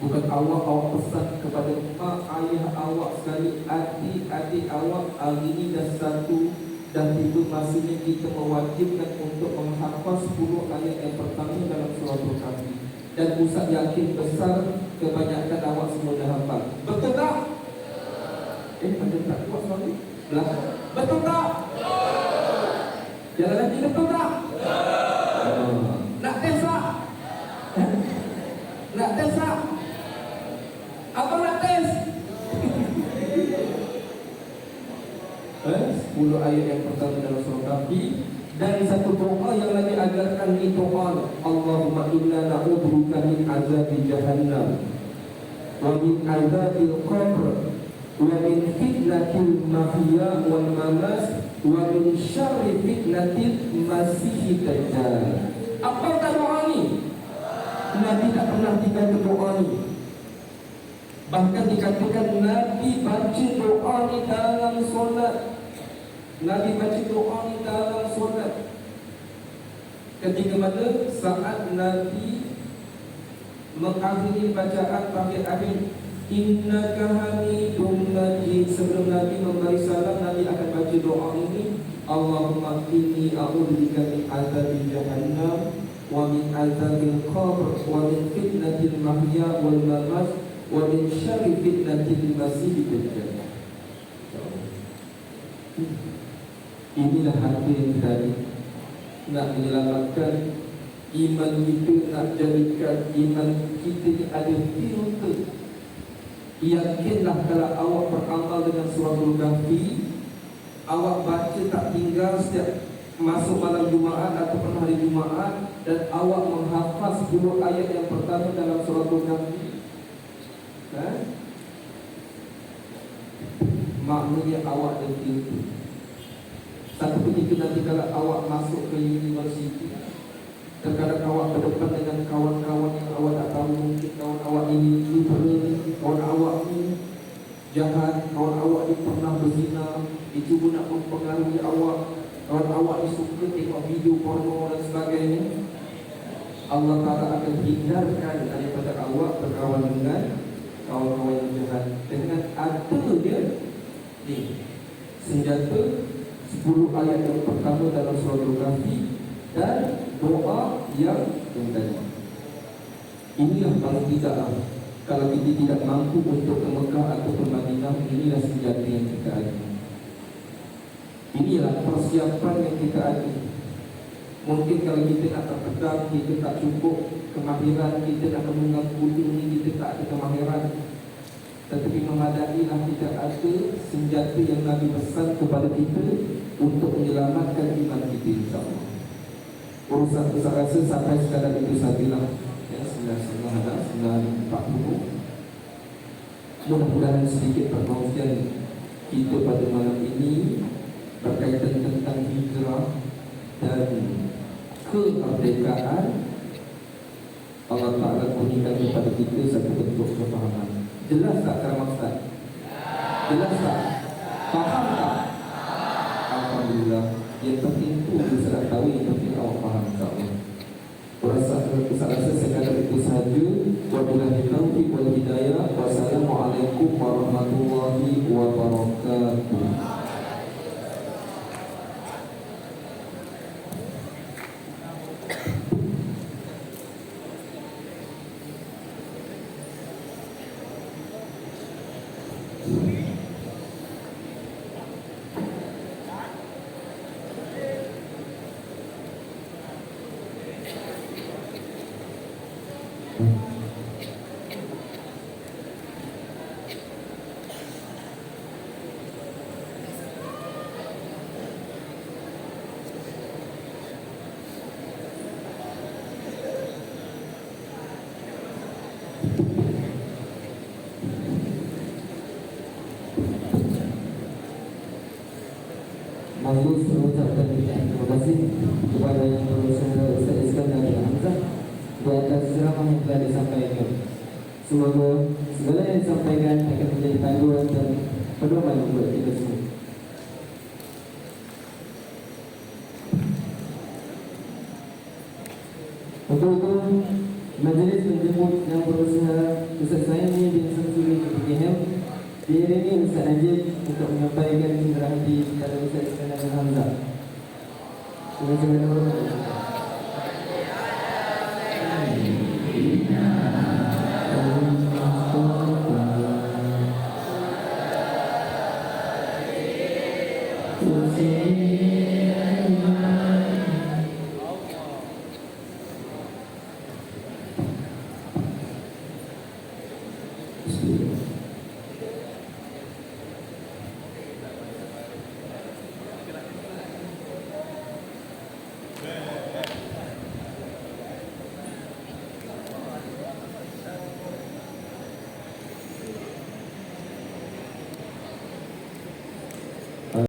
Bukan awak pesan kepada mak ayah awak sekali, adik-adik awak hari ini dah satu. Dan itu masihnya kita mewajibkan untuk menghafal 10 ayat yang pertama dalam surah Al-Kahfi. Dan Ustaz yakin besar kebanyakan awak semua dah hafal. Betul tak? Ada tak kuat suara? Belakang. Betul tak? Jalan lagi, betul tak? Nak tes tak? Nak tes tak? Abang nak tes? 10 ayat yang pertama dalam surah Kahfi. Dan satu doa yang Nabi ajarkan ni doa, Allahumma inna na'udzubika min azabi jahannam wa min azabil qabr wa min fitnatil mahya wal mamat wa min syarri fitnatil masiihid dajjal. Apakah doa ni? Nabi tak pernah tinggal doa ni. Bahkan dikatakan Nabi baca doa ni dalam solat. Nabi baca doa ni dalam solat. Ketika mana saat Nabi mengakhiri bacaan akhir-akhir, innaka hamidum majid, sebelum Nabi memberi salam, Nabi akan baca doa ini, Allahumma inni a'udzubika min azabi jahannam wa min azabil qabr wa min fitnatil mahya wal mamat wa min syarri fitnatil masiihid dajjal. Inilah harta yang kita ada. Nak menyelamatkan iman kita, nak jadikan iman kita ni ada filter. Yakinlah kalau awak beramal dengan surah Al-Kahfi, awak baca tak tinggal setiap masuk malam Jumaat ataupun hari Jumaat, dan awak menghafaz 10 ayat yang pertama dalam surah Al-Kahfi, maknanya awak ada filter. Satu ketika nanti kalau awak masuk ke universiti, terkadang awak berdepan dengan kawan-kawan yang awak tak tahu, mungkin kawan awak ini liberal, kawan awak ini jahat, kawan awak ini pernah berzina, itu pun nak mempengaruhi awak, kawan awak ini suka tengok video porno dan sebagainya. Allah Ta'ala akan hindarkan daripada awak berkawan dengan kawan-kawan yang jahat dengan ada dia ni senjata 10 ayat yang pertama dalam surah Al-Kahfi dan doa yang tadi. Inilah paling tidaklah, kalau kita tidak mampu untuk ke Mekah atau ke Madinah, inilah senjata yang kita ada. Inilah persiapan yang kita ada. Mungkin kalau kita nak terpedang, kita tak cukup kemahiran, kita nak menunggang kuda ini, kita tak ada kemahiran. Tetapi memadailah kita ada senjata yang Nabi pesan kepada kita untuk menyelamatkan iman kita, insyaAllah. Urusan saya rasa sampai sekadar itu sajalah. Ya, 9.40. Mudah-mudahan sedikit perkongsian kita pada malam ini berkaitan tentang hijrah dan kemerdekaan. Allah Ta'ala berikan kepada kita satu bentuk kefahaman. Jelas tak cara maksud? Jelas tak? Faham tak? Alhamdulillah. Yang penting tu kita dah tahu, yang penting awak faham, insyaAllah. Saya rasa sekadar itu sahaja. Wabillahi taufiq wal hidayah. Wassalamualaikum warahmatullahi wabarakatuh. Bagus mengucapkan terima kasih kepada yang berusaha Ustaz Iskandar bin Hamzah di atas ceramah yang telah disampaikan. Semoga segala yang disampaikan akan menjadi panduan dan pedoman buat kita semua. Untuk itu, majlis menjemput yang berusaha Ustaz Saini bin Samsuri Kepukihan diiringi Ustaz Najib untuk menyampaikan singgah hati kepada Ustaz Iskandar bin Hamzah. Terima kasih.